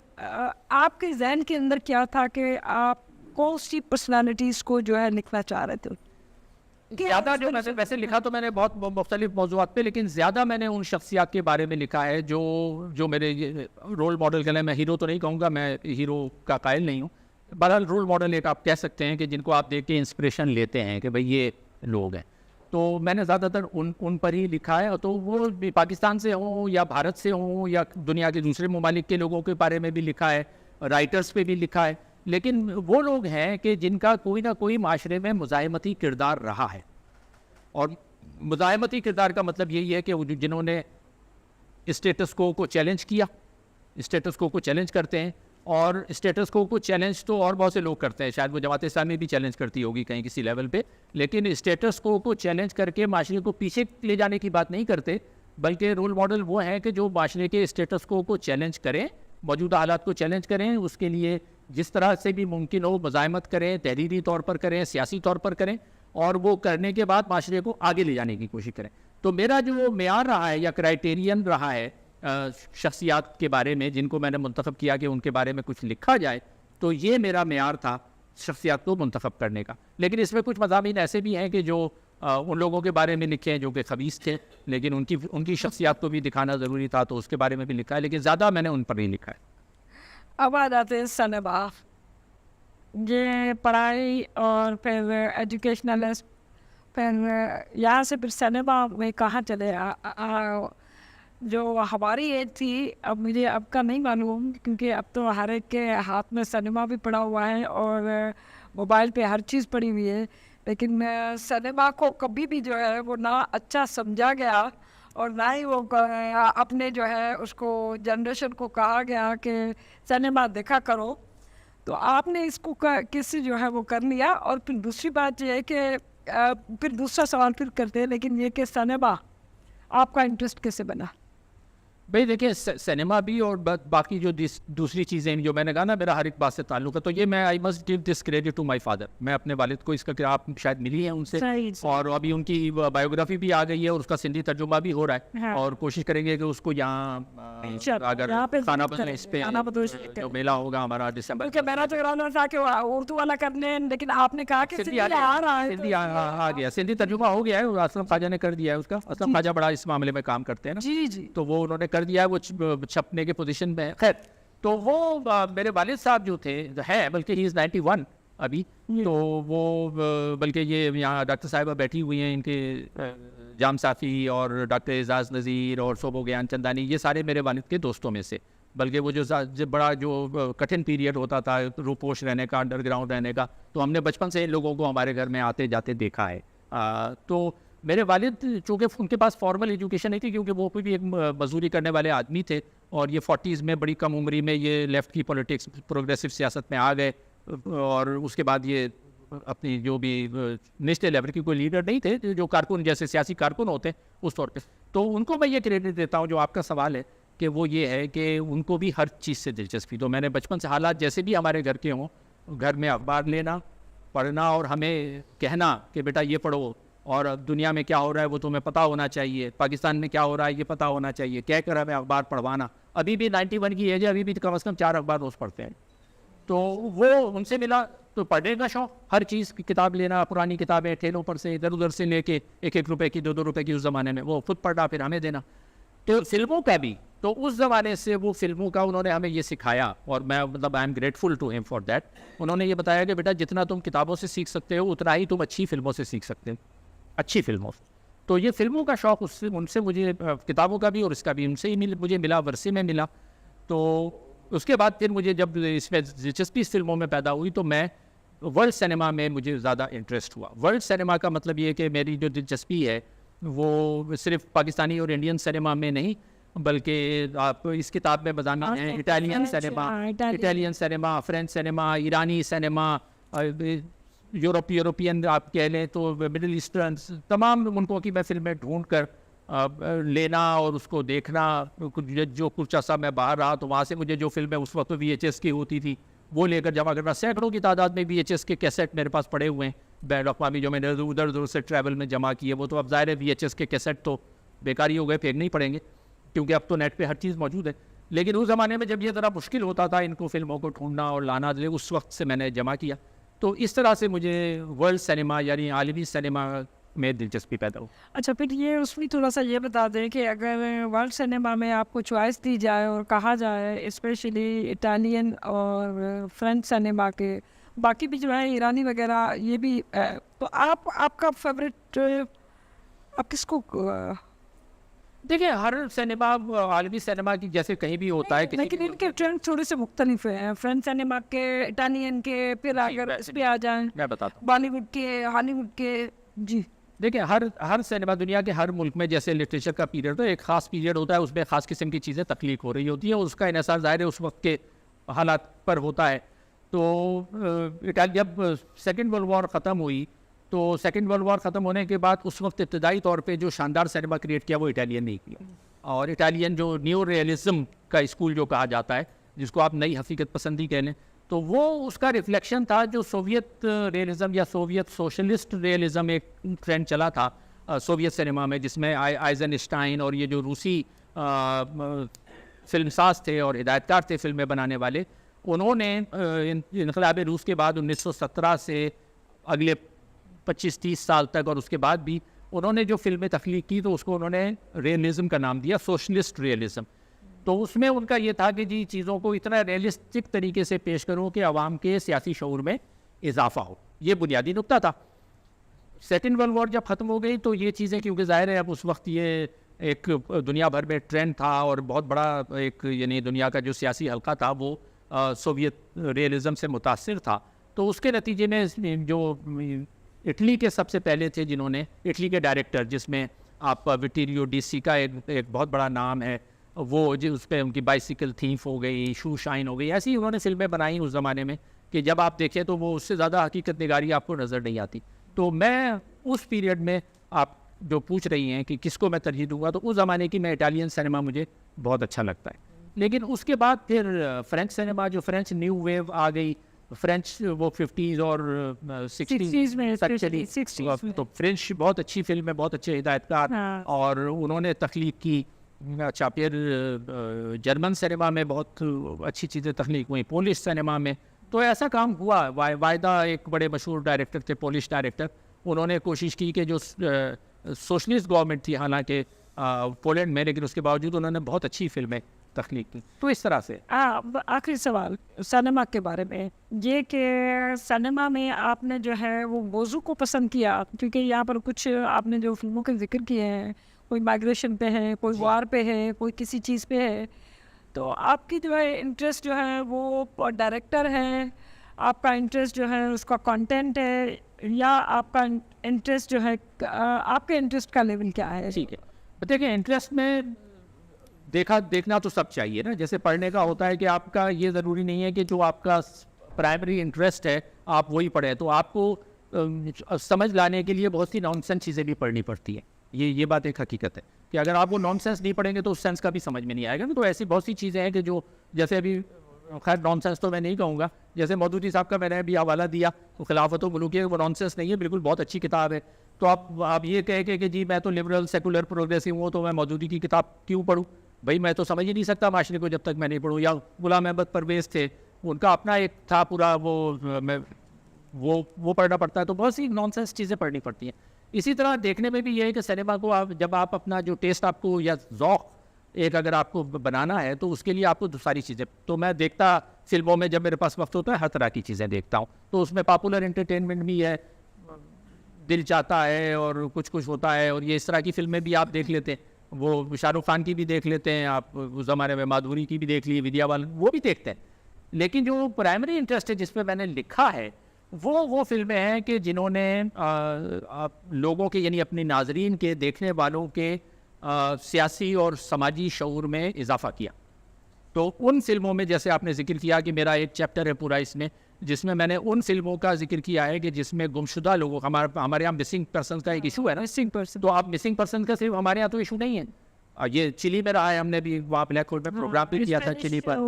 آپ کے ذہن کے اندر کیا تھا کہ آپ کون سی پرسنالٹیز کو جو ہے لکھنا چاہ رہے تھے؟ زیادہ جو ویسے لکھا تو میں نے بہت مختلف موضوعات پہ، لیکن زیادہ میں نے ان شخصیات کے بارے میں لکھا ہے جو میرے رول ماڈل کے لیے، میں ہیرو تو نہیں کہوں گا، میں ہیرو کا قائل نہیں ہوں، بہرحال رول ماڈل ایک آپ کہہ سکتے ہیں کہ جن کو آپ دیکھ کے انسپریشن لیتے ہیں کہ بھئی یہ لوگ ہیں. تو میں نے زیادہ تر ان پر ہی لکھا ہے. تو وہ پاکستان سے ہوں یا بھارت سے ہوں یا دنیا کے دوسرے ممالک کے لوگوں کے بارے میں بھی لکھا ہے. رائٹرز پہ بھی لکھا ہے، لیکن وہ لوگ ہیں کہ جن کا کوئی نہ کوئی معاشرے میں مزاحمتی کردار رہا ہے. اور مزاحمتی کردار کا مطلب یہی ہے کہ جنہوں نے اسٹیٹس کو چیلنج کیا، اسٹیٹس کو چیلنج کرتے ہیں. اور اسٹیٹس کو چیلنج تو اور بہت سے لوگ کرتے ہیں، شاید وہ جماعت اسلامی بھی چیلنج کرتی ہوگی کہیں کسی لیول پہ، لیکن اسٹیٹس کو چیلنج کر کے معاشرے کو پیچھے لے جانے کی بات نہیں کرتے، بلکہ رول ماڈل وہ ہیں کہ جو معاشرے کے اسٹیٹس کو چیلنج کریں، موجودہ حالات کو چیلنج کریں، اس کے لیے جس طرح سے بھی ممکن ہو مزاحمت کریں، تحریری طور پر کریں، سیاسی طور پر کریں، اور وہ کرنے کے بعد معاشرے کو آگے لے جانے کی کوشش کریں. تو میرا جو معیار رہا ہے یا کرائٹیرین رہا ہے شخصیات کے بارے میں جن کو میں نے منتخب کیا کہ ان کے بارے میں کچھ لکھا جائے، تو یہ میرا معیار تھا شخصیات کو منتخب کرنے کا. لیکن اس میں کچھ مضامین ایسے بھی ہیں کہ جو ان لوگوں کے بارے میں لکھے ہیں جو کہ خبیث تھے، لیکن ان کی شخصیات کو بھی دکھانا ضروری تھا، تو اس کے بارے میں بھی لکھا ہے، لیکن زیادہ میں نے ان پر ہی لکھا ہے. اب آ جاتے ہیں سنیما. یہ پڑھائی اور پھر ایجوکیشنلسٹ، پھر یہاں سے پھر سنیما میں کہاں چلے؟ جو ہماری ایج تھی، اب مجھے اب کا نہیں معلوم کیونکہ اب تو ہر ایک کے ہاتھ میں سنیما بھی پڑا ہوا ہے اور موبائل پہ ہر چیز پڑی ہوئی ہے، لیکن سنیما کو کبھی بھی جو ہے وہ نہ اچھا سمجھا گیا اور نہ ہی وہ اپنے جو ہے اس کو جنریشن کو کہا گیا کہ سنیما دیکھا کرو. تو آپ نے اس کو کس جو ہے وہ کر لیا. اور پھر دوسری بات یہ ہے کہ پھر دوسرا سوال پھر کرتے ہیں، لیکن یہ کہ سنیما آپ کا انٹرسٹ کیسے بنا؟ بھائی دیکھیں، سنیما بھی اور باقی جو دوسری چیزیں جو میں نے کہا نا میرا ہر ایک بات سے تعلق ہے، تو یہ میں I must give this credit to my father. میں اپنے والد کو اس کا کہ آپ شاید ملی ہیں ان سے، اور ابھی ان کی بایوگرافی بھی آ گئی ہے اور اس کا سندھی ترجمہ بھی ہو رہا ہے، اور کوشش کریں گے کہ اس کو یہاں اگر خانہ بدوش پہ جو میلہ ہوگا ہمارا دسمبر، کیونکہ میرا تو ارادہ تھا کہ اردو والا کر لیں، لیکن آپ نے کہا کہ سندھی آ رہا ہے، سندھی آ گیا، سندھی ترجمہ ہو گیا ہے، اسلم خواجہ نے کر دیا ہے اس کا. اسلم خواجہ بڑا اس معاملے میں کام کرتے ہیں نا، جی جی، تو وہ انہوں نے کر دیا ہے، وہ چھپنے کے پوزیشن میں ہے. خیر، تو وہ میرے والد صاحب جو تھے ہے، بلکہ ہی از 91 ابھی، تو وہ بلکہ یہ یہاں ڈاکٹر صاحبہ بیٹھی ہوئی ہیں، ان کے جام صافی اور ڈاکٹر اعزاز نذیر اور صوبو گیان چندانی، یہ سارے میرے والد کے دوستوں میں سے. بلکہ وہ جو بڑا جو کٹھن پیریڈ ہوتا تھا روپوش رہنے کا، انڈر گراؤنڈ رہنے کا، تو ہم نے بچپن سے ان لوگوں کو ہمارے گھر میں آتے جاتے دیکھا ہے. تو میرے والد چونکہ ان کے پاس فارمل ایجوکیشن نہیں تھی، کیونکہ وہ بھی ایک مزدوری کرنے والے آدمی تھے، اور یہ 40s میں بڑی کم عمری میں یہ لیفٹ کی پولیٹکس، پروگریسو سیاست میں آ گئے، اور اس کے بعد یہ اپنی جو بھی نیشنل لیول کی کوئی لیڈر نہیں تھے، جو کارکن جیسے سیاسی کارکن ہوتے ہیں اس طور پہ. تو ان کو میں یہ کریڈٹ دیتا ہوں، جو آپ کا سوال ہے کہ وہ یہ ہے کہ ان کو بھی ہر چیز سے دلچسپی. تو میں نے بچپن سے حالات جیسے بھی ہمارے گھر کے ہوں، گھر میں اخبار لینا، پڑھنا، اور ہمیں کہنا کہ بیٹا یہ پڑھو، اور دنیا میں کیا ہو رہا ہے وہ تمہیں پتہ ہونا چاہیے، پاکستان میں کیا ہو رہا ہے یہ پتہ ہونا چاہیے، کہہ کر ہمیں اخبار پڑھوانا. ابھی بھی 91 کی ایج ہے، ابھی بھی کم از کم 4 اخبار روز پڑھتے ہیں. تو وہ ان سے ملا تو پڑھنے کا شوق، ہر چیز کی کتاب لینا، پرانی کتابیں ٹھیلوں پر سے ادھر ادھر سے لے کے 1-1 روپے کی 2-2 روپے کی اس زمانے میں، وہ خود پڑھنا پھر ہمیں دینا. تو فلموں کا بھی تو اس زمانے سے وہ فلموں کا انہوں نے ہمیں یہ سکھایا، اور میں مطلب آئی ایم گریٹفل ٹو ہم فار دیٹ. انہوں نے یہ بتایا کہ بیٹا جتنا تم کتابوں سے سیکھ سکتے ہو اتنا ہی تم اچھی فلموں سے سیکھ سکتے ہو، اچھی فلموں سے. تو یہ فلموں کا شوق ان سے مجھے کتابوں کا بھی اور اس کا بھی ان سے ہی مجھے ملا، ورثے میں ملا. تو اس کے بعد پھر مجھے جب اس میں دلچسپی فلموں میں پیدا ہوئی تو میں ورلڈ سنیما میں مجھے زیادہ انٹرسٹ ہوا. ورلڈ سنیما کا مطلب یہ کہ میری جو دلچسپی ہے وہ صرف پاکستانی اور انڈین سنیما میں نہیں، بلکہ آپ اس کتاب میں مضامین ہیں اٹالین سنیما، فرینچ سنیما، ایرانی سنیما، یورپین آپ کہہ لیں تو مڈل ایسٹرن، تمام ملکوں کی میں فلمیں ڈھونڈ کر لینا اور اس کو دیکھنا. جو کچھ عرصہ میں باہر رہا تو وہاں سے مجھے جو فلمیں اس وقت VHS کی ہوتی تھی وہ لے کر جمع کرنا. سینکڑوں کی تعداد میں VHS کے کیسٹ میرے پاس پڑے ہوئے ہیں بین الاقوامی، جو میں نے ادھر ادھر سے ٹریول میں جمع کیے. وہ تو اب ظاہر ہے VHS کے کیسٹ تو بیکاری ہو گئے، پھینکنے ہی پڑیں گے، کیونکہ اب تو نیٹ پہ ہر چیز موجود ہے. لیکن اس زمانے میں جب یہ ذرا مشکل ہوتا تھا ان کو فلموں کو ڈھونڈنا اور لانا، اس وقت سے میں نے جمع کیا. تو اس طرح سے مجھے ورلڈ سنیما یعنی عالمی سنیما میں دلچسپی پیدا ہو. اچھا، پھر یہ اس میں تھوڑا سا یہ بتا دیں کہ اگر ورلڈ سنیما میں آپ کو چوائس دی جائے اور کہا جائے اسپیشلی اٹالین اور فرینچ سنیما کے، باقی بھی جو ہے ایرانی وغیرہ یہ بھی، تو آپ کا فیوریٹ آپ کس کو دیکھیے ہر سینما عالمی سینما کی جیسے کہیں بھی ہوتا ہے لیکن ان کے ٹرینڈ تھوڑے سے مختلف ہیں، فرینچ سینما کے، اٹالین کے، پھر اگر اس پہ آ جائیں میں بتاتا ہوں. بالی ووڈ کے، ہالی ووڈ کے. جی دیکھیں ہر سینما دنیا کے ہر ملک میں جیسے لٹریچر کا پیریڈ ہوتا ہے، ایک خاص پیریڈ ہوتا ہے، اس میں خاص قسم کی چیزیں تخلیق ہو رہی ہوتی ہیں، اس کا انحصار ظاہر ہے اس وقت کے حالات پر ہوتا ہے. تو جب سیکنڈ ورلڈ وار ختم ہوئی تو سیکنڈ ورلڈ وار ختم ہونے کے بعد اس وقت ابتدائی طور پہ جو شاندار سینما کریٹ کیا وہ اٹالین نے کیا، اور اٹالین جو نیو ریئلزم کا اسکول جو کہا جاتا ہے، جس کو آپ نئی حقیقت پسندی کہہ لیں، تو وہ اس کا ریفلیکشن تھا جو سوویت ریئلزم یا سوویت سوشلسٹ ریئلزم ایک ٹرینڈ چلا تھا سوویت سینما میں، جس میں آئزن اسٹائن اور یہ جو روسی فلم ساز تھے اور ہدایت کار تھے فلمیں بنانے والے، انہوں نے انقلاب روس کے بعد 1917 سے اگلے 25-30 سال تک اور اس کے بعد بھی انہوں نے جو فلمیں تخلیق کی تو اس کو انہوں نے ریئلزم کا نام دیا، سوشلسٹ ریئلزم. تو اس میں ان کا یہ تھا کہ جی چیزوں کو اتنا ریئلسٹک طریقے سے پیش کرو کہ عوام کے سیاسی شعور میں اضافہ ہو. یہ بنیادی نقطہ تھا. سیکنڈ ورلڈ وار جب ختم ہو گئی تو یہ چیزیں کیونکہ ظاہر ہے اب اس وقت یہ ایک دنیا بھر میں ٹرینڈ تھا اور بہت بڑا ایک یعنی دنیا کا جو سیاسی حلقہ تھا وہ سوویت ریئلزم سے متاثر تھا. تو اس کے نتیجے میں جو اٹلی کے سب سے پہلے تھے جنہوں نے، اٹلی کے ڈائریکٹر جس میں آپ وٹیریو ڈی سی کا ایک بہت بڑا نام ہے، وہ اس پہ ان کی بائسیکل تھیف ہو گئی، شو شائن ہو گئی، ایسی انہوں نے فلمیں بنائی اس زمانے میں کہ جب آپ دیکھیں تو وہ اس سے زیادہ حقیقت نگاری آپ کو نظر نہیں آتی. تو میں اس پیریڈ میں آپ جو پوچھ رہی ہیں کہ کس کو میں ترجیح دوں گا، تو اس زمانے کی میں اٹالین سینما مجھے بہت اچھا لگتا ہے. لیکن اس کے بعد پھر فرینچ سینما، جو فرینچ نیو ویو آ گئی، فرینچ وہ 50s اور 60s میں تک چلی، تو فرینچ بہت اچھی فلم ہے، بہت اچھے ہدایت کار اور انہوں نے تخلیق کی. اچھا پھر جرمن سینما میں بہت اچھی چیزیں تخلیق ہوئیں، پولش سینما میں تو ایسا کام ہوا. وائدہ ایک بڑے مشہور ڈائریکٹر تھے، پولش ڈائریکٹر، انہوں نے کوشش کی کہ جو سوشلسٹ گورنمنٹ تھی حالانکہ پولینڈ میں، لیکن اس کے باوجود انہوں نے بہت اچھی فلمیں تخلیق کی. تو اس طرح سے آخری سوال سینما کے بارے میں یہ کہ سینما میں آپ نے جو ہے وہ موضوع کو پسند کیا، کیونکہ یہاں پر کچھ آپ نے جو فلموں کے ذکر کیے ہیں، کوئی مائگریشن پہ ہے، کوئی وار پہ ہے، کوئی کسی چیز پہ ہے، تو آپ کی جو ہے انٹرسٹ جو ہے وہ ڈائریکٹر ہے، آپ کا انٹرسٹ جو ہے اس کا کنٹینٹ ہے، یا آپ کا انٹرسٹ جو ہے آپ کے انٹرسٹ کا لیول کیا ہے؟ ٹھیک ہے، دیکھیں انٹرسٹ میں دیکھنا تو سب چاہیے نا. جیسے پڑھنے کا ہوتا ہے کہ آپ کا یہ ضروری نہیں ہے کہ جو آپ کا پرائمری انٹرسٹ ہے آپ وہی پڑھیں، تو آپ کو سمجھ لانے کے لیے بہت سی نان سینس چیزیں بھی پڑھنی پڑتی ہیں. یہ بات ایک حقیقت ہے کہ اگر آپ وہ نان سینس نہیں پڑھیں گے تو اس سینس کا بھی سمجھ میں نہیں آئے گا. تو ایسی بہت سی چیزیں ہیں کہ جو جیسے ابھی خیر نان سینس تو میں نہیں کہوں گا، جیسے مودودی صاحب کا میں نے ابھی حوالہ دیا تو خلافت و ملوکیت، وہ نان سینس نہیں ہے، بالکل بہت اچھی کتاب ہے. تو آپ یہ کہہ کے کہ جی میں تو لبرل سیکولر پروگریسو ہوں تو میں مودودی کی کتاب کیوں پڑھوں؟ بھائی میں تو سمجھ ہی نہیں سکتا معاشرے کو جب تک میں نہیں پڑھوں. یا غلام احمد پرویز تھے، ان کا اپنا ایک تھا پورا وہ پڑھنا پڑتا ہے. تو بہت سی نان سینس چیزیں پڑھنی پڑتی ہیں. اسی طرح دیکھنے میں بھی یہ ہے کہ سینما کو جب آپ اپنا جو ٹیسٹ آپ کو یا ذوق ایک اگر آپ کو بنانا ہے تو اس کے لیے آپ کو ساری چیزیں، تو میں دیکھتا فلموں میں جب میرے پاس وقت ہوتا ہے ہر طرح کی چیزیں دیکھتا ہوں. تو اس میں پاپولر انٹرٹینمنٹ بھی ہے، دل چاہتا ہے اور کچھ ہوتا ہے، اور یہ اس طرح کی فلمیں بھی آپ دیکھ لیتے ہیں. وہ شاہ رخ خان کی بھی دیکھ لیتے ہیں آپ، اس زمانے میں مادھوری کی بھی دیکھ لی، ودیا بالن، وہ بھی دیکھتے ہیں. لیکن جو پرائمری انٹرسٹ ہے جس پہ میں نے لکھا ہے وہ فلمیں ہیں کہ جنہوں نے لوگوں کے یعنی اپنے ناظرین کے، دیکھنے والوں کے سیاسی اور سماجی شعور میں اضافہ کیا. تو ان فلموں میں جیسے آپ نے ذکر کیا کہ میرا ایک چیپٹر ہے پورا اس میں نے ان فلموں کا ذکر کیا ہے کہ جس میں گمشدہ لوگوں، ہمارے یہاں مسنگ پرسنس کا ایک ایشو ہے نا، مسنگ پرسن. تو آپ مسنگ پرسن کا صرف ہمارے یہاں تو ایشو نہیں ہے، یہ چلی میں رہا ہے، ہم نے بھی وہاں بلیک ہول میں پروگرام بھی کیا تھا چلی پر.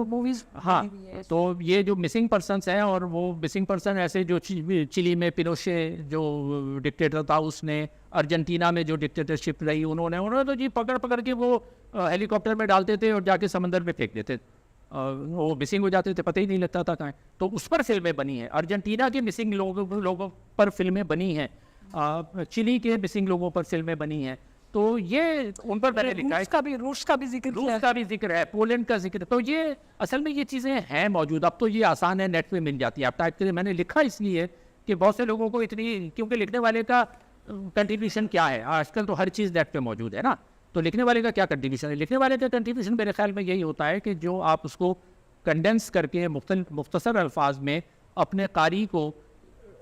ہاں تو یہ جو مسنگ پرسنس ہیں، اور وہ مسنگ پرسن ایسے جو چلی میں پینوشے جو ڈکٹیٹر تھا اس نے، ارجنٹینا میں جو ڈکٹیٹرشپ رہی انہوں نے تو جی پکڑ کے وہ ہیلی کاپٹر میں ڈالتے تھے اور جا کے سمندر میں پھینک دیتے، وہ مسنگ ہو جاتے تھے، پتہ ہی نہیں لگتا تھا کہاں. تو اس پر فلمیں بنی ہیں، ارجنٹینا کے مسنگ لوگوں پر فلمیں بنی ہیں، چلی کے مسنگ لوگوں پر فلمیں بنی ہیں. تو یہ ان پر میں نے لکھا ہے، روس کا بھی ذکر ہے، پولینڈ کا ذکر ہے. تو یہ اصل میں یہ چیزیں ہیں موجود. اب تو یہ آسان ہے، نیٹ پہ مل جاتی ہے، آپ ٹائپ کریں. میں نے لکھا اس لیے کہ بہت سے لوگوں کو اتنی، کیونکہ لکھنے والے کا کنٹریبیوشن کیا ہے، آج کل تو ہر چیز نیٹ پہ موجود ہے نا. تو لکھنے والے کا کیا کنٹریبیوشن ہے؟ لکھنے والے کا کنٹریبیوشن میرے خیال میں یہی ہوتا ہے کہ جو آپ اس کو کنڈینس کر کے مختصر الفاظ میں اپنے قاری کو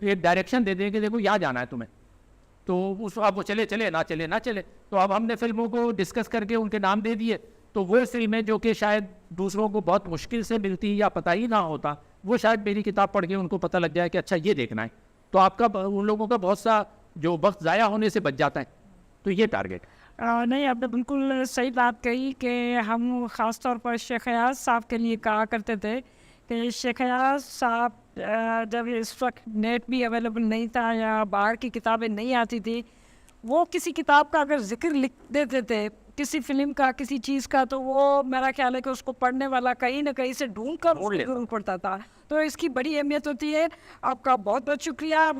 ایک ڈائریکشن دے دیں کہ دیکھو یہاں جانا ہے تمہیں، تو اس اب وہ چلے نہ چلے. تو اب ہم نے فلموں کو ڈسکس کر کے ان کے نام دے دیے، تو وہ فلمیں جو کہ شاید دوسروں کو بہت مشکل سے ملتی یا پتہ ہی نہ ہوتا، وہ شاید میری کتاب پڑھ کے ان کو پتہ لگ جائے کہ اچھا یہ دیکھنا ہے. تو آپ کا ان لوگوں کا بہت سا جو وقت ضائع ہونے سے بچ جاتا ہے. تو یہ ٹارگیٹ. نہیں، آپ نے بالکل صحیح بات کہی کہ ہم خاص طور پر شیخ ایاز صاحب کے لیے کہا کرتے تھے کہ شیخ ایاز صاحب جب اس وقت نیٹ بھی اویلیبل نہیں تھا یا باہر کی کتابیں نہیں آتی تھی، وہ کسی کتاب کا اگر ذکر لکھ دیتے تھے، کسی فلم کا، کسی چیز کا، تو وہ میرا خیال ہے کہ اس کو پڑھنے والا کہیں نہ کہیں سے ڈھونڈ کر ضرور پڑھتا تھا. تو اس کی بڑی اہمیت ہوتی ہے. آپ کا بہت بہت شکریہ.